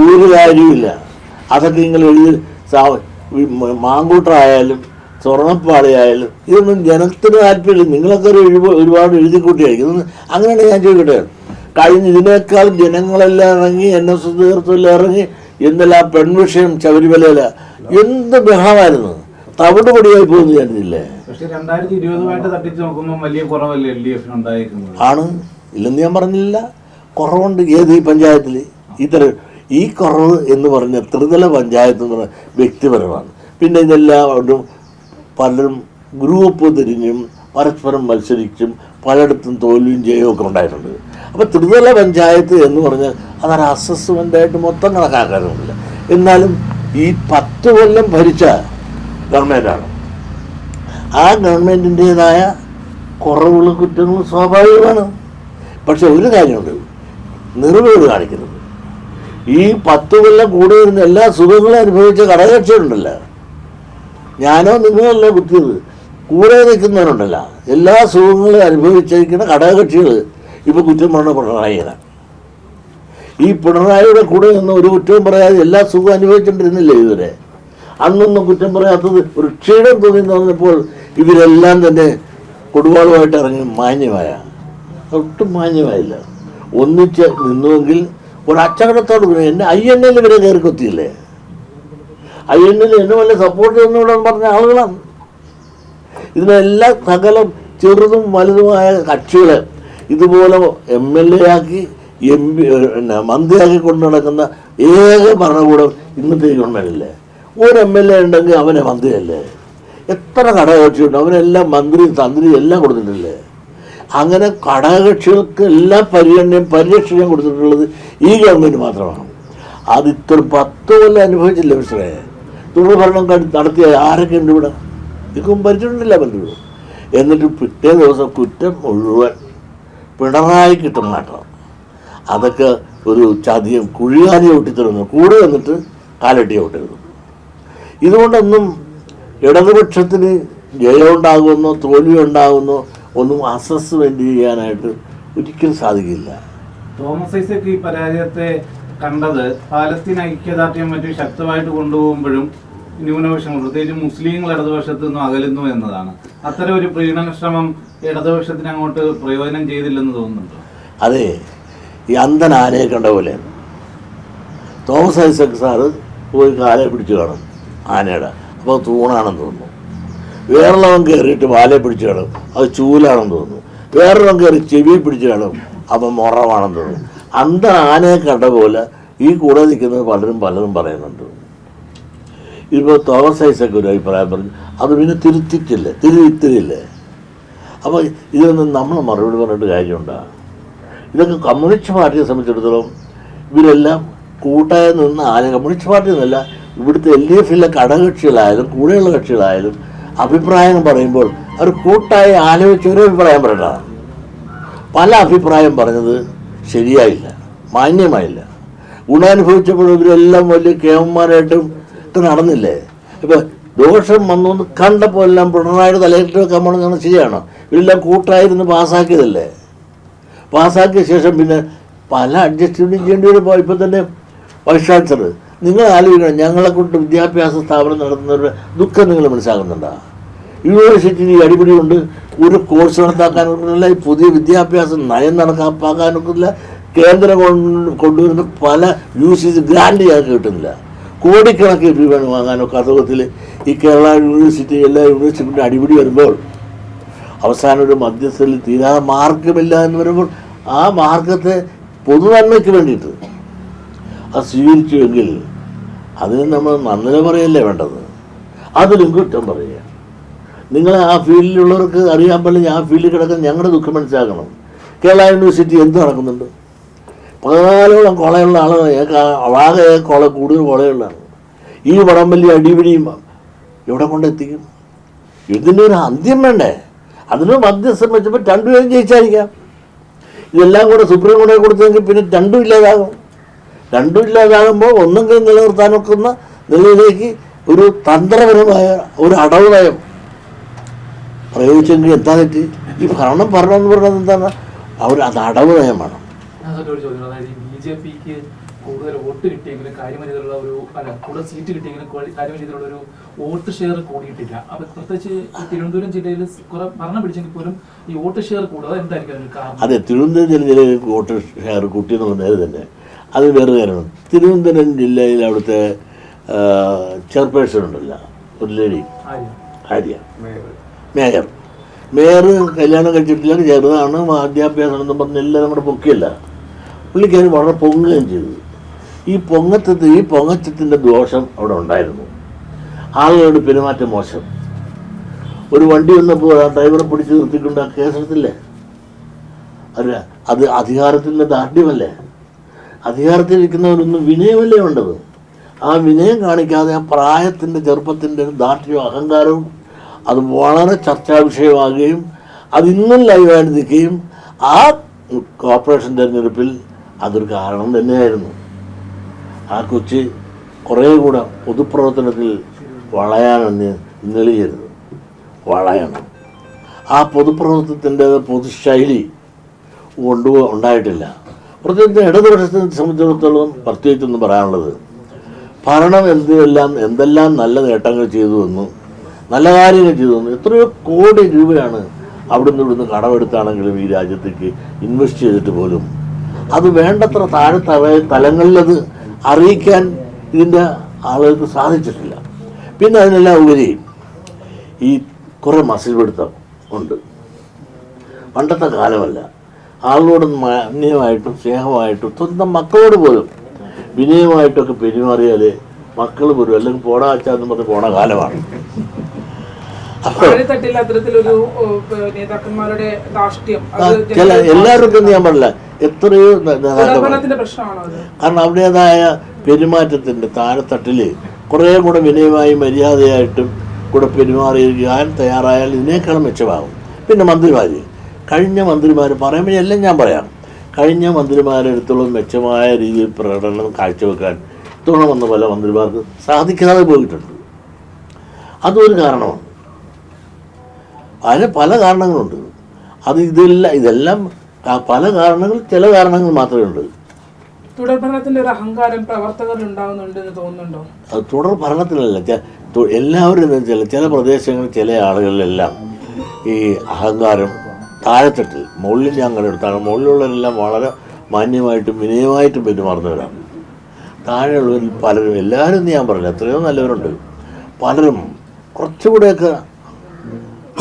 ഒരു കാര്യമില്ല. അതൊക്കെ നിങ്ങൾ മാങ്കൂട്ടറായാലും സ്വർണ്ണപ്പാളിയായാലും ഇതൊന്നും ജനത്തിന് താല്പര്യമില്ല. നിങ്ങളൊക്കെ ഒരുപാട് എഴുതിക്കൂട്ടിയായിരിക്കും. അങ്ങനെയാണ് ഞാൻ ചോദിക്കട്ടെ. ഇതിനേക്കാൾ ജനങ്ങളെല്ലാം ഇറങ്ങി, NSS നേതൃത്വമെല്ലാം ഇറങ്ങി, എന്തെല്ലാം പെൺവിഷയം ശബരിമലയില എന്ത് ബഹളമായിരുന്നു. തവിടുപടിയായി പോകുന്നു ഞാനില്ലേ. പക്ഷേ 2020 തട്ടിച്ച് നോക്കുമ്പോൾ വലിയ കുറവല്ലേ LDF ഉണ്ടായിരിക്കുന്നത്? ആണ്, ഇല്ലെന്ന് ഞാൻ പറഞ്ഞില്ല. കുറവുണ്ട്. ഏത് ഈ പഞ്ചായത്തിൽ ഈ കുറവ് എന്ന് പറഞ്ഞ ത്രിതല പഞ്ചായത്ത് എന്ന് പറഞ്ഞ വ്യക്തിപരമാണ്. പിന്നെ ഇതെല്ലാം പലരും ഗ്രൂപ്പ് തിരിഞ്ഞും പരസ്പരം മത്സരിച്ചും പലയിടത്തും തോൽവിയും ജയവും ഒക്കെ ഉണ്ടായിട്ടുണ്ട്. അപ്പോൾ ത്രിതല പഞ്ചായത്ത് എന്ന് പറഞ്ഞാൽ അതൊരു അസസ്മെൻ്റായിട്ട് മൊത്തം കണക്കാക്കാനുമില്ല. എന്നാലും ഈ 10 കൊല്ലം ഭരിച്ച ഗവൺമെൻറ്റാണ്. ആ ഗവൺമെൻറ്റിൻ്റേതായ കുറവുകളും കുറ്റങ്ങളും സ്വാഭാവികമാണ്. പക്ഷെ ഒരു കാര്യമുണ്ട്, നിറവേട് കാണിക്കുന്നത്. ഈ 10 കൊല്ലം കൂടി വരുന്ന എല്ലാ സുഖങ്ങളും അനുഭവിച്ച ഘടകകക്ഷികളുണ്ടല്ലോ, ഞാനോ നിങ്ങളല്ല കുത്തിയത്, കൂടെ നിൽക്കുന്നവരുണ്ടല്ല, എല്ലാ സുഖങ്ങളും അനുഭവിച്ചിരിക്കുന്ന ഘടകകക്ഷികൾ ഇപ്പോൾ കുറ്റം പറഞ്ഞ പിണറായിയാണ്. ഈ പിണറായിയുടെ കൂടെ നിന്ന് ഒരു കുറ്റവും പറയാതെ എല്ലാ സുഖവും അനുഭവിച്ചിട്ടിരുന്നില്ലേ ഇതുവരെ? അന്നൊന്നും കുറ്റം പറയാത്തത് ഒരു ക്ഷീണം തോന്നി തോന്നിയപ്പോൾ ഇവരെല്ലാം തന്നെ കൊടുവാളുമായിട്ട് ഇറങ്ങി മാന്യമായ, ഒട്ടും മാന്യമായില്ല. ഒന്നിച്ച് നിന്നുവെങ്കിൽ ഒരു അച്ചടക്കത്തോട് എന്നെ INL ഇവരെ കയറി കൊത്തിയില്ലേ? INL എന്നെ വല്ല സപ്പോർട്ട് ചെയ്യുന്നൂടെ പറഞ്ഞ ആളുകളാണ്. ഇതിനെല്ലാം സകലം ചെറുതും വലുതുമായ കക്ഷികളെ ഇതുപോലെ MLA ആക്കി മന്ത്രിയാക്കി കൊണ്ടു നടക്കുന്ന ഏക ഭരണകൂടം ഇന്നത്തെ ഗവൺമെൻറ്റില്ലേ? ഒരു MLA ഉണ്ടെങ്കിൽ അവനെ മന്ത്രിയല്ലേ? എത്ര ഘടകകക്ഷിയുണ്ട്, അവനെല്ലാം മന്ത്രി തന്ത്രി എല്ലാം കൊടുത്തിട്ടില്ലേ? അങ്ങനെ ഘടകകക്ഷികൾക്ക് എല്ലാ പരിഗണനയും പരിരക്ഷയും കൊടുത്തിട്ടുള്ളത് ഈ ഗവൺമെൻറ് മാത്രമാണ്. അത് ഇത്ര 10 കൊല്ലം അനുഭവിച്ചില്ലേ മിസ്റ്ററെ? തുടർ ഭരണം നടത്തിയ ആരൊക്കെ ഉണ്ട് ഇവിടെ? ഇതൊന്നും ഭരിച്ചിട്ടുണ്ടില്ല പലരും. എന്നിട്ട് പിറ്റേ ദിവസം കുറ്റം മുഴുവൻ പിണറായി കിട്ടും മാറ്റം. അതൊക്കെ ഒരു ചതിയും കുഴിയാനി ഒട്ടിത്തരുന്നു, കൂടെ വന്നിട്ട് കാലട്ടിയെ ഒട്ടിരുന്നു. ഇതുകൊണ്ടൊന്നും ഇടതുപക്ഷത്തിന് ജയം ഉണ്ടാകുമെന്നോ തോൽവി ഉണ്ടാകുമെന്നോ ഒന്നും അസസ്മെൻ്റ് ചെയ്യാനായിട്ട് ഒരിക്കലും സാധിക്കില്ല. തോമസ് ഐസക് ഈ പരാജയത്തെ കണ്ടത് പാലസ്തീൻ ഐക്യദാർഢ്യം മറ്റും ശക്തമായിട്ട് കൊണ്ടുപോകുമ്പോഴും ന്യൂനപക്ഷങ്ങൾ പ്രത്യേകിച്ച് മുസ്ലിങ്ങൾ ഇടതുപക്ഷത്ത് നിന്നും അകലുന്നു എന്നതാണ്. അത്തരം ഒരു പ്രീണന ശ്രമം ഇടതുപക്ഷത്തിന് അങ്ങോട്ട് പ്രയോജനം ചെയ്തില്ലെന്ന് തോന്നുന്നുണ്ടോ? അതെ, ഈ അന്ധൻ ആനയെ കണ്ട പോലെ തോമസ് ഐസക് സാറ് പോയി കാലെ പിടിച്ച് കാണും ആനയുടെ, അപ്പോൾ തൂണാണെന്ന് തോന്നുന്നു. വേറെയുള്ളവൻ കയറിയിട്ട് വാലെ പിടിച്ച് കാണും, അത് ചൂലാണെന്ന് തോന്നുന്നു. വേറൊരുവൻ കയറി ചെവിയെ പിടിച്ച് കാണും, അപ്പം മുറമാണെന്ന് തോന്നുന്നു. അന്ധൻ ആനയെ കണ്ട പോലെ ഈ കൂടെ നിൽക്കുന്നത് പലരും പറയുന്നുണ്ട്. ഇപ്പോൾ തോമസ് ഐസക് ഒരു അഭിപ്രായം പറഞ്ഞു, അത് പിന്നെ തിരുത്തിയില്ലേ? അപ്പോൾ ഇതിനൊന്നും നമ്മൾ മറുപടി പറഞ്ഞിട്ട് കാര്യമുണ്ടോ? ഇതൊക്കെ കമ്മ്യൂണിസ്റ്റ് പാർട്ടിയെ സംബന്ധിച്ചിടത്തോളം ഇവരെല്ലാം കൂട്ടായി നിന്ന് കമ്മ്യൂണിസ്റ്റ് പാർട്ടി എന്നല്ല, ഇവിടുത്തെ LDFലെ ഘടകകക്ഷികളായാലും കൂടെയുള്ള കക്ഷികളായാലും അഭിപ്രായം പറയുമ്പോൾ അവർ കൂട്ടായി ആലോചിച്ച് ഒരു അഭിപ്രായം പറയണം. പല അഭിപ്രായം പറഞ്ഞത് ശരിയായില്ല, മാന്യമായില്ല. ഗുണാനുഭവിച്ചപ്പോൾ ഇവരെല്ലാം വലിയ കേവന്മാരായിട്ടും നടന്നില്ലേ? ഇപ്പം ദോഷം വന്നു എന്ന് കണ്ടപ്പോൾ എല്ലാം പിണറായിയുടെ തലയിട്ട് വെക്കാൻ പോകണമെന്നാണ്. ശരിയാണോ? ഇവരെല്ലാം കൂട്ടായിരുന്നു പാസ്സാക്കിയതല്ലേ? പാസ്സാക്കിയ ശേഷം പിന്നെ പല അഡ്ജസ്റ്റ്മെൻറ്റും ചെയ്യേണ്ടി വരും. ഇപ്പം തന്നെ വൈസ് ചാൻസലർ, നിങ്ങൾ ആലോചിക്കണം, ഞങ്ങളെ കൊണ്ട് വിദ്യാഭ്യാസ സ്ഥാപനം നടത്തുന്നവരുടെ ദുഃഖം നിങ്ങൾ മനസ്സിലാക്കുന്നുണ്ടോ? യൂണിവേഴ്സിറ്റിയിൽ ഈ അടിപിടി കൊണ്ട് ഒരു കോഴ്സ് നടത്താക്കാൻ ഒക്കില്ല, ഈ പുതിയ വിദ്യാഭ്യാസ നയം നടപ്പാക്കാൻ ഒക്കില്ല, കേന്ദ്രം കൊണ്ടുവരുന്ന പല UCC ഗ്രാൻഡ് ഞങ്ങൾക്ക് കിട്ടുന്നില്ല. കോടിക്കണക്കിന് രൂപ വാങ്ങാനൊക്കെ അതോഗത്തിൽ ഈ കേരള യൂണിവേഴ്സിറ്റി എല്ലാ യൂണിവേഴ്സിറ്റിയുടെ അടിപിടി വരുമ്പോൾ അവസാനം ഒരു മധ്യസ്ഥയിൽ തീരാതെ മാർഗമില്ല എന്ന് വരുമ്പോൾ ആ മാർഗത്തെ പൊതുനന്മയ്ക്ക് വേണ്ടിയിട്ട് അത് സ്വീകരിച്ചുവെങ്കിൽ അതിന് നമ്മൾ നന്ദി പറയല്ലേ വേണ്ടത്, അതിലും കുറ്റം പറയുക. നിങ്ങൾ ആ ഫീൽഡിലുള്ളവർക്ക് അറിയാൻ പാടില്ല, ആ ഫീൽഡിൽ കിടക്കുന്ന ഞങ്ങളുടെ ദുഃഖം മനസ്സിലാക്കണം. കേരള യൂണിവേഴ്സിറ്റി എന്ത് നടക്കുന്നുണ്ട്? 14ഓളം കോളേജുള്ള ആളുകൾ, ആകെ കൂടുതൽ കോളേജുള്ളതാണ്. ഈ വടംവലി അടിപിടിയും എവിടെ കൊണ്ടെത്തിക്കും? ഇതിൻ്റെ ഒരു അന്ത്യം വേണ്ടേ? അതിന് മധ്യസ്ഥം വെച്ചപ്പോൾ 2 പേരും ജയിച്ചായിരിക്കാം. ഇതെല്ലാം കൂടെ സുപ്രീം കോടതി കൊടുത്തെങ്കിൽ പിന്നെ 2 ഇല്ലാതാകും. 2 ഇല്ലാതാകുമ്പോൾ ഒന്നെങ്കിലും നിലനിർത്താനൊക്കുന്ന നിലയിലേക്ക് ഒരു തന്ത്രപരമായ ഒരു അടവ് നയം പ്രയോഗിച്ചെങ്കിൽ എന്താ തെറ്റി? ഈ ഭരണം പറഞ്ഞെന്ന് പറഞ്ഞത് എന്താണ്? അത് അടവ് നയമാണ്. BJPക്ക് കൂടുതൽ വോട്ട് കിട്ടിയെങ്കിലും കാര്യമരീതിയിലുള്ള കൂടുതൽ സീറ്റ് കിട്ടിയെങ്കിലും കാര്യമരീതിയിലുള്ള ഒരു വോട്ട് ഷെയർ കൂടിയിട്ടില്ല. അപ്പം പ്രത്യേകിച്ച് തിരുവനന്തപുരം ജില്ലയിൽ കുറെ ഭരണം പിടിച്ചെങ്കിൽ പോലും ഈ വോട്ട് ഷെയർ കൂടുതൽ എന്തായിരിക്കും അതിന് കാരണം? അതെ, തിരുവനന്തപുരം ജില്ലയിൽ വോട്ട് ഷെയർ കൂട്ടിയെന്ന് നേരെ തന്നെ. അത് വേറെ കാര്യമാണ്. തിരുവനന്തപുരം ജില്ലയിൽ അവിടുത്തെ ചെയർപേഴ്സൺ ഉണ്ടല്ലോ, ഒരു ലേഡി ആര്യ, മേയർ കല്യാണം കഴിച്ചിട്ടില്ല, ചെറുതാണ്, വിദ്യാഭ്യാസം എന്നും പറഞ്ഞ് എല്ലാവരും കൂടെ പൊക്കിയല്ല. പുള്ളിക്കാരി വളരെ പൊങ്ങുകയും ചെയ്തു. ഈ പൊങ്ങച്ചത്തിൻ്റെ ദോഷം അവിടെ ഉണ്ടായിരുന്നു. ആളുകളുടെ പെരുമാറ്റം മോശം. ഒരു വണ്ടി വന്നപ്പോൾ ആ ഡ്രൈവറെ പിടിച്ച് നിർത്തിക്കൊണ്ട് ആ കേസെടുത്തില്ലേ? അത് അധികാരത്തിൻ്റെ ദാർഢ്യമല്ലേ? അധികാരത്തിലിരിക്കുന്നവരൊന്നും വിനയമല്ലേ വേണ്ടത്? ആ വിനയം കാണിക്കാതെ ആ പ്രായത്തിൻ്റെ ചെറുപ്പത്തിൻ്റെ ഒരു ദാർഢ്യവും അഹങ്കാരവും അത് വളരെ ചർച്ചാ വിഷയമാകുകയും അതിന്നും ലൈവായിട്ട് നിൽക്കുകയും ആ കോർപ്പറേഷൻ തിരഞ്ഞെടുപ്പിൽ അതൊരു കാരണം തന്നെയായിരുന്നു. ആ കൊച്ചി കുറേ കൂടെ പൊതുപ്രവർത്തനത്തിൽ വളയാനെന്ന് നെളിയരുത്, വളയണം. ആ പൊതുപ്രവർത്തനത്തിൻ്റെ പൊതുശൈലി ഉണ്ടായിട്ടില്ല. പ്രത്യേകിച്ച് ഇടതുപക്ഷത്തെ സംബന്ധിച്ചിടത്തോളം പ്രത്യേകിച്ചൊന്നും പറയാനുള്ളത്, ഭരണം എന്തെല്ലാം നല്ല നേട്ടങ്ങൾ ചെയ്തു വന്നു, നല്ല കാര്യങ്ങൾ ചെയ്തു വന്നു. എത്രയോ കോടി രൂപയാണ് അവിടുന്ന് ഇവിടുന്ന് കടമെടുത്താണെങ്കിലും ഈ രാജ്യത്തേക്ക് ഇൻവെസ്റ്റ് ചെയ്തിട്ട് പോലും അത് വേണ്ടത്ര താഴെ തലങ്ങളിലത് അറിയിക്കാൻ ഇതിൻ്റെ ആളുകൾക്ക് സാധിച്ചിട്ടില്ല. പിന്നെ അതിനെല്ലാം ഉപരി ഈ കുറേ മസിൽ പിടുത്തം ഉണ്ട്. പണ്ടത്തെ കാലമല്ല. ആളുകളോട് മാന്യമായിട്ടും സ്നേഹമായിട്ടും സ്വന്തം മക്കളോട് പോലും വിനയമായിട്ടൊക്കെ പെരുമാറിയാൽ മക്കൾ പോലും അല്ലെങ്കിൽ പോടാ അച്ചാന്ന് പറഞ്ഞ് പോണ കാലമാണ്. ചില എല്ലാവർക്കും ഞാൻ പറഞ്ഞില്ല, എത്രയോ കാരണം അവരുടേതായ പെരുമാറ്റത്തിൻ്റെ താഴെത്തട്ടിൽ കുറേ കൂടെ വിനയമായി മര്യാദയായിട്ടും കൂടെ പെരുമാറിയാൻ തയ്യാറായാൽ ഇതിനേക്കാളും മെച്ചമാകും. പിന്നെ മന്ത്രിമാർ, കഴിഞ്ഞ മന്ത്രിമാർ പറയുമ്പോൾ എല്ലാം ഞാൻ പറയാം, കഴിഞ്ഞ മന്ത്രിമാരെടുത്തോളം മെച്ചമായ രീതിയിൽ പ്രകടനം കാഴ്ചവെക്കാൻ ഇത്തവണ വന്ന പല മന്ത്രിമാർക്ക് സാധിക്കാതെ പോയിട്ടുണ്ട്. അതൊരു കാരണമാണ്. അതിന് പല കാരണങ്ങളുണ്ട്. ഇതെല്ലാം പല കാരണങ്ങൾ, ചില കാരണങ്ങൾ മാത്രമേ ഉണ്ട്. തുടർ ഭരണത്തിന്റെ ഒരു അഹങ്കാരം പ്രവർത്തകരിൽ ഉണ്ടാകുന്നുണ്ടെന്ന് തോന്നുന്നുണ്ടോ? അത് തുടർ ഭരണത്തിലല്ല, എല്ലാവരും ചില പ്രദേശങ്ങളിൽ ചില ആളുകളിലെല്ലാം ഈ അഹങ്കാരം താഴെത്തട്ടിൽ, മുകളിൽ ഞാൻ അങ്ങനെ എടുത്താണ്, മുകളിലുള്ളവരെല്ലാം വളരെ മാന്യമായിട്ടും വിനയമായിട്ടും പെരുമാറുന്നവരാണ്. താഴെയുള്ളവരിൽ പലരും, എല്ലാവരും ഞാൻ പറഞ്ഞില്ല, എത്രയോ നല്ലവരുണ്ട്, പലരും കുറച്ചുകൂടെയൊക്കെ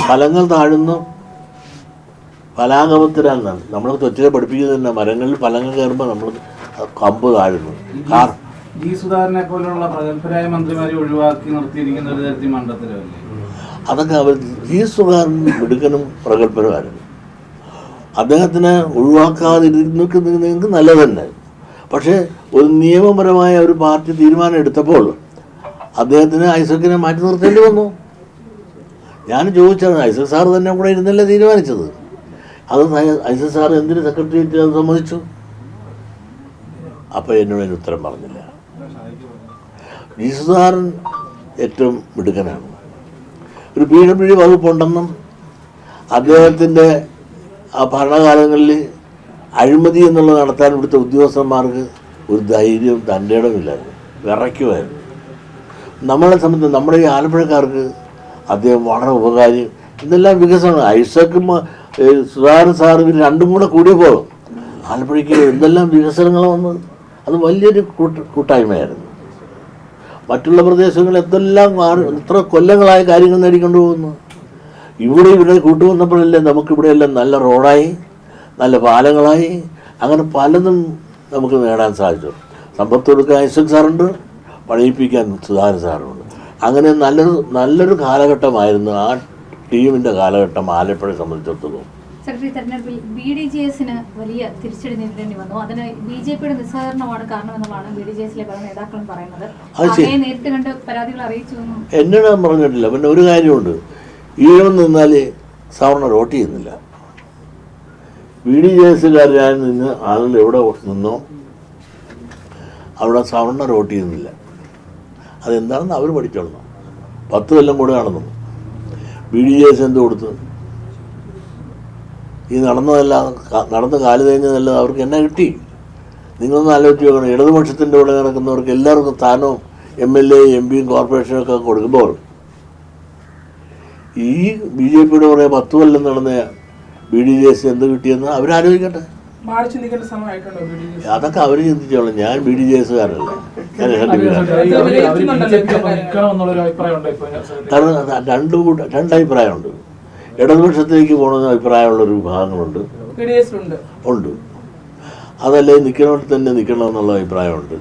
ഫലങ്ങൾ താഴുന്നു, ഫലാഗമത്തിലാണ്. നമ്മൾ കൊച്ചിലെ പഠിപ്പിക്കുന്നത് തന്നെ, മരങ്ങളിൽ ഫലങ്ങൾ കയറുമ്പോൾ നമ്മൾ കമ്പ് താഴുന്നു. ജി സുധാകരനെ പോലുള്ള പ്രഗത്ഭരായ മന്ത്രിമാരെ ഒഴിവാക്കി നിർത്തിയിരിക്കുന്ന ഒരു തരത്തിൽ മണ്ഡലത്തിലല്ലേ അതൊക്കെ? അവർ ജി സുധാകരൻ മിടുക്കനും പ്രഗത്ഭരുമായിരുന്നു. അദ്ദേഹത്തിനെ ഒഴിവാക്കാതിരിക്കുന്നത് നല്ലത് തന്നെ. പക്ഷേ ഒരു നിയമപരമായ ഒരു പാർട്ടി തീരുമാനം എടുത്തപ്പോൾ അദ്ദേഹത്തിന് ഐസക്കിനെ മാറ്റി നിർത്തേണ്ടി വന്നു. ഞാൻ ചോദിച്ചത്, ഐസക് സാർ തന്നെ കൂടെ ഇരുന്നല്ലേ തീരുമാനിച്ചത്? അത് ഐസക് സാർ എന്തിന് സെക്രട്ടേറിയറ്റ് അത് സമ്മതിച്ചു? അപ്പോൾ എന്നോട് അതിന് ഉത്തരം പറഞ്ഞില്ല. ജി സുധാകരൻ ഏറ്റവും മിടുക്കനാണ്. ഒരു PWD വകുപ്പുണ്ടെന്നും അദ്ദേഹത്തിൻ്റെ ആ ഭരണകാലങ്ങളിൽ അഴിമതി എന്നുള്ളത് നടത്താൻ ഇവിടുത്തെ ഉദ്യോഗസ്ഥന്മാർക്ക് ഒരു ധൈര്യവും തൻ്റെ ഇടമില്ലായിരുന്നു, വിറയ്ക്കുമായിരുന്നു. നമ്മളെ സംബന്ധിച്ച് നമ്മുടെ ഈ ആലപ്പുഴക്കാർക്ക് അദ്ദേഹം വളരെ ഉപകാരി. ഇതെല്ലാം വികസനം. ഐസക്കും സുധാകരൻ സാർ ഇവർ രണ്ടും കൂടെ കൂടിയപ്പോൾ ആലപ്പുഴയ്ക്ക് എന്തെല്ലാം വികസനങ്ങൾ വന്നത്. അത് വലിയൊരു കൂട്ടായ്മയായിരുന്നു. മറ്റുള്ള പ്രദേശങ്ങളിൽ എത്ര കൊല്ലങ്ങളായ കാര്യങ്ങൾ നേടിക്കൊണ്ടു പോകുന്നു. ഇവിടെ കൂട്ടുവന്നപ്പോഴല്ലേ നമുക്കിവിടെയെല്ലാം നല്ല റോഡായി, നല്ല പാലങ്ങളായി, അങ്ങനെ പലതും നമുക്ക് നേടാൻ സാധിച്ചു. സമ്പത്ത് കൊടുക്കാൻ ഐസക് സാറുണ്ട്, പണിയിപ്പിക്കാൻ സുധാകരൻ സാറുണ്ട്. അങ്ങനെ നല്ലൊരു കാലഘട്ടമായിരുന്നു ആ ടീമിൻ്റെ കാലഘട്ടം ആലപ്പുഴയെ സംബന്ധിച്ചിടത്തോളം. സെക്രട്ടറി തെരഞ്ഞെടുപ്പിൽ BDJS-ന് വലിയ തിരിച്ചടി നേരിടേണ്ടി വന്നു. അതിന് BJP-യുടെ നിസ്സഹകരണമാണ് കാരണമെന്നുള്ളതാണ് BDJS-ലെ പല നേതാക്കളും പറയുന്നത്. അവരെ നേരിട്ട് കണ്ട് പരാതികൾ അറിയിച്ചു എന്നോട് പറഞ്ഞിട്ടില്ല. പിന്നെ ഒരു കാര്യമുണ്ട്, ഈഴം നിന്നാൽ സവർണർ വോട്ട് ചെയ്യുന്നില്ല. BDJS-കാരായി നിന്ന് ആളുകൾ എവിടെ നിന്നോ അവിടെ സവർണർ വോട്ട് ചെയ്യുന്നില്ല. അതെന്താണെന്ന് അവർ പഠിച്ചോളണം. 10 കൊല്ലം കൂടെ നടന്നു. BDJS എന്ത് കൊടുത്തു? ഈ നടന്ന കാല് കഴിഞ്ഞതല്ലാതെ അവർക്ക് എന്നാ കിട്ടി? നിങ്ങളൊന്ന് ആലോചിച്ച് നോക്കണം. ഇടതുപക്ഷത്തിൻ്റെ കൂടെ നടക്കുന്നവർക്ക് എല്ലാവർക്കും സ്ഥാനവും MLA MP കോർപ്പറേഷനൊക്കെ കൊടുക്കുമ്പോൾ ഈ BJP-യുടെ കുറേ 10 കൊല്ലം നടന്ന BDJS എന്ത് കിട്ടിയെന്ന് അവരാലോചിക്കട്ടെ. അതൊക്കെ അവർ ചിന്തിച്ചോളാം. ഞാൻ BDJS-കാരല്ല, ഞാൻ കാരണം രണ്ട് അഭിപ്രായമുണ്ട്. ഇടതുപക്ഷത്തേക്ക് പോകണമെന്ന് അഭിപ്രായമുള്ളൊരു വിഭാഗങ്ങളുണ്ട്, ഉണ്ട്. അതല്ലേ നിൽക്കണമെങ്കിൽ തന്നെ നിൽക്കണമെന്നുള്ള അഭിപ്രായമുണ്ട്.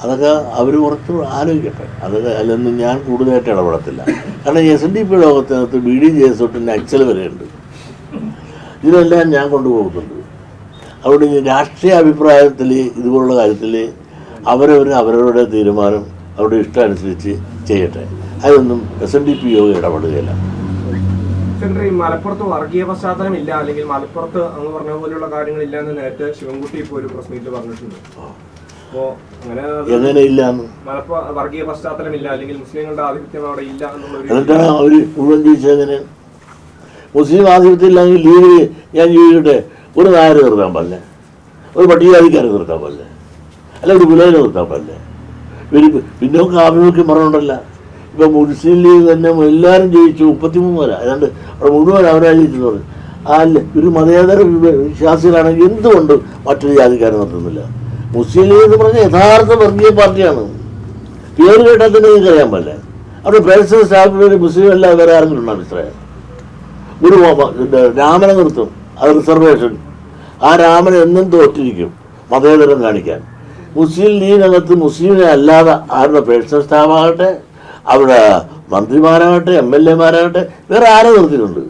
അതൊക്കെ അവർ കുറച്ച് ആലോചിക്കട്ടെ. അതൊക്കെ അല്ലെന്ന് ഞാൻ കൂടുതലായിട്ട് ഇടപെടത്തില്ല. കാരണം SNDP ലോകത്തിനകത്ത് BDJS തൊട്ട് നക്സൽ വരെയുണ്ട്. ഇതിനെല്ലാം ഞാൻ കൊണ്ടുപോകുന്നുണ്ട്. അതുകൊണ്ട് രാഷ്ട്രീയ അഭിപ്രായത്തിൽ ഇതുപോലുള്ള കാര്യത്തിൽ അവരവരുടെ തീരുമാനം അവരുടെ ഇഷ്ടം അനുസരിച്ച് ചെയ്യട്ടെ. അതൊന്നും SNDP യോഗം ഇടപെടുകയില്ല. സെക്രട്ടറി, മലപ്പുറത്ത് വർഗീയ പശ്ചാത്തലം ഇല്ല, അല്ലെങ്കിൽ മലപ്പുറത്ത് അങ്ങ് പറഞ്ഞ പോലെയുള്ള കാര്യങ്ങളില്ല എന്ന് നേരത്തെ ശിവൻകുട്ടി ഇപ്പോൾ ഒരു പ്രസ് മീറ്റിൽ പറഞ്ഞിട്ടുണ്ട്. അപ്പോൾ എങ്ങനെ ഇല്ലാന്ന് വർഗീയ പശ്ചാത്തലം ഇല്ല, അല്ലെങ്കിൽ മുസ്ലിങ്ങളുടെ ആധിപത്യം അവിടെ ഇല്ല എന്നുള്ളൊരു എന്നിട്ടാണ് അവർ മുഴുവൻ ചോദിച്ചത്. എങ്ങനെയാണ് മുസ്ലിം ആധിപത്യം ഇല്ലെങ്കിൽ ലീഗ് ഞാൻ ചോദിക്കട്ടെ, ഒരു നായർ നിർത്താൻ പാടില്ലേ, ഒരു പട്ടികജാതിക്കാരെ നിർത്താൻ പാടില്ലേ, അല്ല ഒരു പുലയനെ നിർത്താൻ പാടില്ലേ? പിന്നോക്ക് ആഭിമുഖ്യം പറഞ്ഞുകൊണ്ടല്ല. ഇപ്പം മുസ്ലിം ലീഗ് തന്നെ എല്ലാവരും ജയിച്ചു 33 വരെ, ഏതാണ്ട് അവിടെ മുഴുവൻ അവരാ ജയിച്ചെന്ന് പറഞ്ഞു. അല്ല, ഒരു മതേതര വിശ്വാസികളാണെങ്കിൽ എന്തുകൊണ്ട് മറ്റൊരു ജാതിക്കാരെ നിർത്തുന്നില്ല? മുസ്ലിം ലീഗ് എന്ന് പറഞ്ഞാൽ യഥാർത്ഥ വർഗീയ പാർട്ടിയാണ്. പേര് കേട്ടാൽ തന്നെ നിങ്ങൾക്ക് അറിയാൻ പാടില്ല. അവിടെ പ്രസിഡന്റ് സ്റ്റാഫിൽ മുസ്ലിം അല്ല വേറെ ആരെങ്കിലും ഉണ്ടാകും. ഇസ്രായേൽ ഒരു രാമനെ നിർത്തും, അത് റിസർവേഷൻ. ആ രാമൻ എന്നും തോറ്റിരിക്കും മതേതരം കാണിക്കാൻ. മുസ്ലിം ലീഗിനകത്ത് മുസ്ലിമിനെ അല്ലാതെ ആരുടെ പേഴ്സണൽ സ്റ്റാഫാകട്ടെ, അവിടെ മന്ത്രിമാരാകട്ടെ, MLA മാരാകട്ടെ, വേറെ ആരെ നിർത്തിയിട്ടുണ്ട്?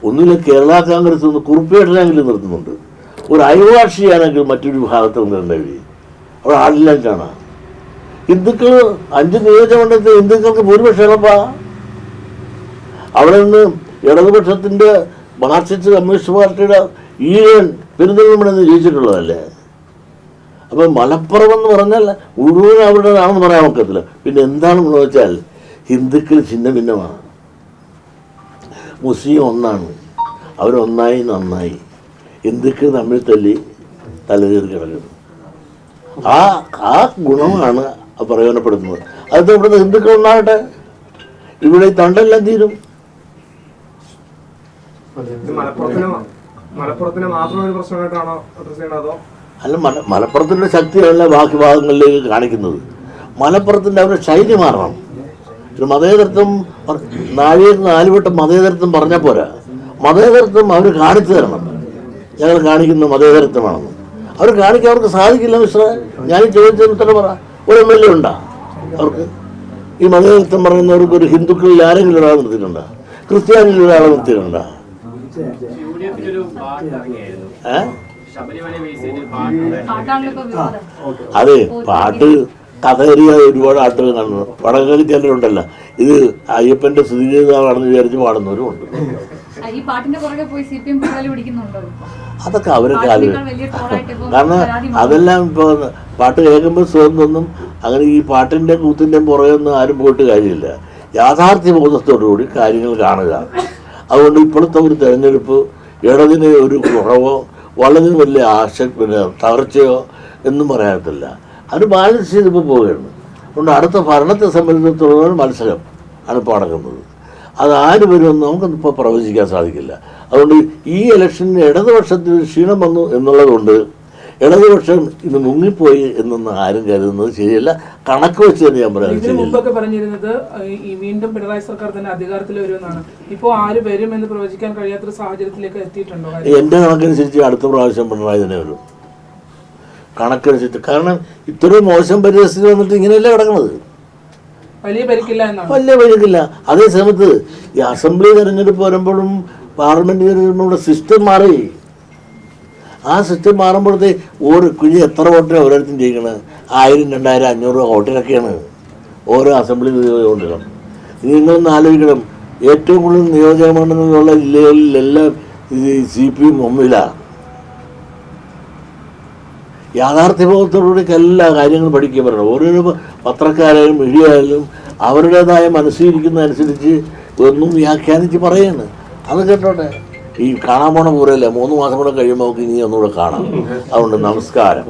ഒന്നില്ല കേരള കോൺഗ്രസ് ഒന്ന് കുറുപ്പേട്ടനെങ്കിലും നിർത്തുന്നുണ്ട്. ഒരു അയൽവാസിയാണെങ്കിൽ മറ്റൊരു ഭാഗത്ത് നിന്നുണ്ടെങ്കിൽ അവിടെ ആളില്ലായിട്ടാണ്. ഹിന്ദുക്കൾ 5 നിയോജകമണ്ഡലത്തിൽ ഹിന്ദുക്കൾക്ക് ഭൂരിപക്ഷം എളുപ്പാ. അവിടെ നിന്ന് ഇടതുപക്ഷത്തിൻ്റെ മാർക്സിസ്റ്റ് കമ്മ്യൂണിസ്റ്റ് പാർട്ടിയുടെ ഈഴൻ പെരുന്തൽമണ്ണെന്ന് ജയിച്ചിട്ടുള്ളതല്ലേ. അപ്പം മലപ്പുറം എന്ന് പറഞ്ഞാൽ മുഴുവൻ അവരുടേതാണെന്ന് പറയാൻ ഒക്കത്തില്ല. പിന്നെ എന്താണെന്ന് വെച്ചാൽ ഹിന്ദുക്കൾ ഛിന്ന ഭിന്നമാണ്, മുസ്ലിം ഒന്നാണ്. അവരൊന്നായി നന്നായി, ഹിന്ദുക്കൾ തമ്മിൽ തല്ലി തലകീറി കിടക്കുന്നു. ആ ഗുണമാണ് പ്രയോജനപ്പെടുത്തുന്നത്. അത് ഇവിടുത്തെ ഹിന്ദുക്കൾ ഒന്നാകട്ടെ, ഇവിടെ തണ്ടെല്ലാം തീരും. മലപ്പുറത്തിന് മാത്രം ഒരു പ്രശ്നമായിട്ടാണോ അഡ്രസ് ചെയ്യണത്? അതോ അല്ല, മലപ്പുറത്തിൻ്റെ ശക്തിയല്ല ബാക്കി ഭാഗങ്ങളിലേക്ക് കാണിക്കുന്നത്. മലപ്പുറത്തിൻ്റെ അവരുടെ ശൈലി മാറണം. ഒരു മതേതരത്വം നാഴികക്ക് 4 വട്ടം മതേതരത്വം പറഞ്ഞാൽ പോരാ. മതേതരത്വം അവർ കാണിച്ചു തരണം. ഞങ്ങൾ കാണിക്കുന്ന മതേതരത്വമാണെന്ന് അവർ കാണിക്കാൻ അവർക്ക് സാധിക്കില്ല. മിസ്റ്ററെ, ഞാൻ ചോദിച്ചതിന് ഉത്തരം പറ. ഒരു MLA ഉണ്ടാ അവർക്ക്? ഈ മതേതരത്വം പറയുന്നവർക്ക് ഒരു ഹിന്ദുക്കളിൽ ആരെങ്കിലും ഒരാളെ നിർത്തിയിട്ടുണ്ടോ? ക്രിസ്ത്യാനിയിൽ ഒരാളെ നിർത്തിയിട്ടുണ്ടോ? അതെ, പാട്ട് കഥകരിയ ഒരുപാട് ആട്ടുകൾ കാണുന്നു. വടകരയിൽ ചിലരുണ്ടല്ലോ, ഇത് അയ്യപ്പന്റെ സ്ഥിതിഗതികളാണെന്ന് വിചാരിച്ച് പാടുന്നവരും ഉണ്ട്. അതൊക്കെ അവരൊക്കെ കാരണം അതെല്ലാം ഇപ്പോൾ പാട്ട് കേൾക്കുമ്പോൾ സുഖം തോന്നും. അങ്ങനെ ഈ പാട്ടിൻ്റെ കൂത്തിൻ്റെയും പുറകെയൊന്നും ആരും പോയിട്ട് കാര്യമില്ല. യാഥാർത്ഥ്യ ബോധത്തോടുകൂടി കാര്യങ്ങൾ കാണുക. അതുകൊണ്ട് ഇപ്പോഴത്തെ ഒരു തെരഞ്ഞെടുപ്പ് ഇടതിന് ഒരു കുറവോ വളരെ വലിയ പിന്നെ തകർച്ചയോ എന്നും പറയാത്തില്ല. അത് ബാലൻസ് ചെയ്തിപ്പോൾ പോവുകയാണ്. അതുകൊണ്ട് അടുത്ത ഭരണത്തെ സംബന്ധിച്ചിടത്തോളം മത്സരം ആണ് ഇപ്പോൾ നടക്കുന്നത്. അത് ആര് വരുമെന്ന് നമുക്കിപ്പോൾ പ്രവചിക്കാൻ സാധിക്കില്ല. അതുകൊണ്ട് ഈ ഇലക്ഷന് ഇടതുപക്ഷത്തിന് ക്ഷീണം വന്നു എന്നുള്ളതുകൊണ്ട് ഇടതുപക്ഷം ഇത് മുങ്ങിപ്പോയി എന്നൊന്നും ആരും കരുതുന്നത് ശരിയല്ല. കണക്ക് വെച്ച് തന്നെ ഞാൻ പറയാം. ഇതിനു മുമ്പൊക്കെ പറഞ്ഞിരുന്നത് ഈ വീണ്ടും പിണറായി സർക്കാർ തന്നെ അധികാരത്തിൽ വരുമെന്നാണ്. ഇപ്പോൾ ആര് വരും എന്ന് പ്രവചിക്കാൻ കഴിയാത്തൊരു സാഹചര്യത്തിലേക്ക് എത്തിയിട്ടുണ്ടോ? എൻ്റെ കണക്കനുസരിച്ച് അടുത്ത പ്രാവശ്യം പിണറായി തന്നെ വരും. കണക്കനുസരിച്ച്. കാരണം ഇത്രയും മോശം പരിസ്ഥിതി വന്നിട്ട് ഇങ്ങനെയല്ലേ കിടക്കുന്നത്. വലിയ പരിക്കില്ല എന്നാണ്. വലിയ പരിക്കില്ല. അതേ സമയത്ത് ഈ അസംബ്ലി തെരഞ്ഞെടുപ്പ് വരുമ്പോഴും പാർലമെന്റ് തെരഞ്ഞെടുപ്പിനുള്ള സിസ്റ്റം മാറി. ആ സിസ്റ്റം മാറുമ്പോഴത്തെ ഓരോ കുഴി എത്ര വോട്ടിനാണ് ഓരോരുത്തരും ജയിക്കണത്? 1000, 2000, 500 വോട്ടിലൊക്കെയാണ് ഓരോ അസംബ്ലി നിയോജകമണ്ഡലം. നിങ്ങളൊന്ന് ആലോചിക്കണം, ഏറ്റവും കൂടുതൽ നിയോജകമണ്ഡലങ്ങളുള്ള ജില്ലകളിലെല്ലാം CPM മുമ്പിലാണ്. യാഥാർത്ഥ്യബോധത്തോടുകൂടി എല്ലാ കാര്യങ്ങളും പഠിക്കാൻ പറയണം. ഓരോരോ പത്രക്കാരായാലും മീഡിയയായാലും അവരുടേതായ മനസ്സിലിരിക്കുന്നതനുസരിച്ച് ഒന്നും വ്യാഖ്യാനിച്ച് പറയാണ്. അത് കേട്ടോട്ടെ. ഈ കാണാൻ പോണ പോരല്ല, 3 മാസം കൂടെ കഴിയുമ്പോൾ നമുക്ക് ഇനി ഒന്നുകൂടെ കാണാം. അതുകൊണ്ട് നമസ്കാരം.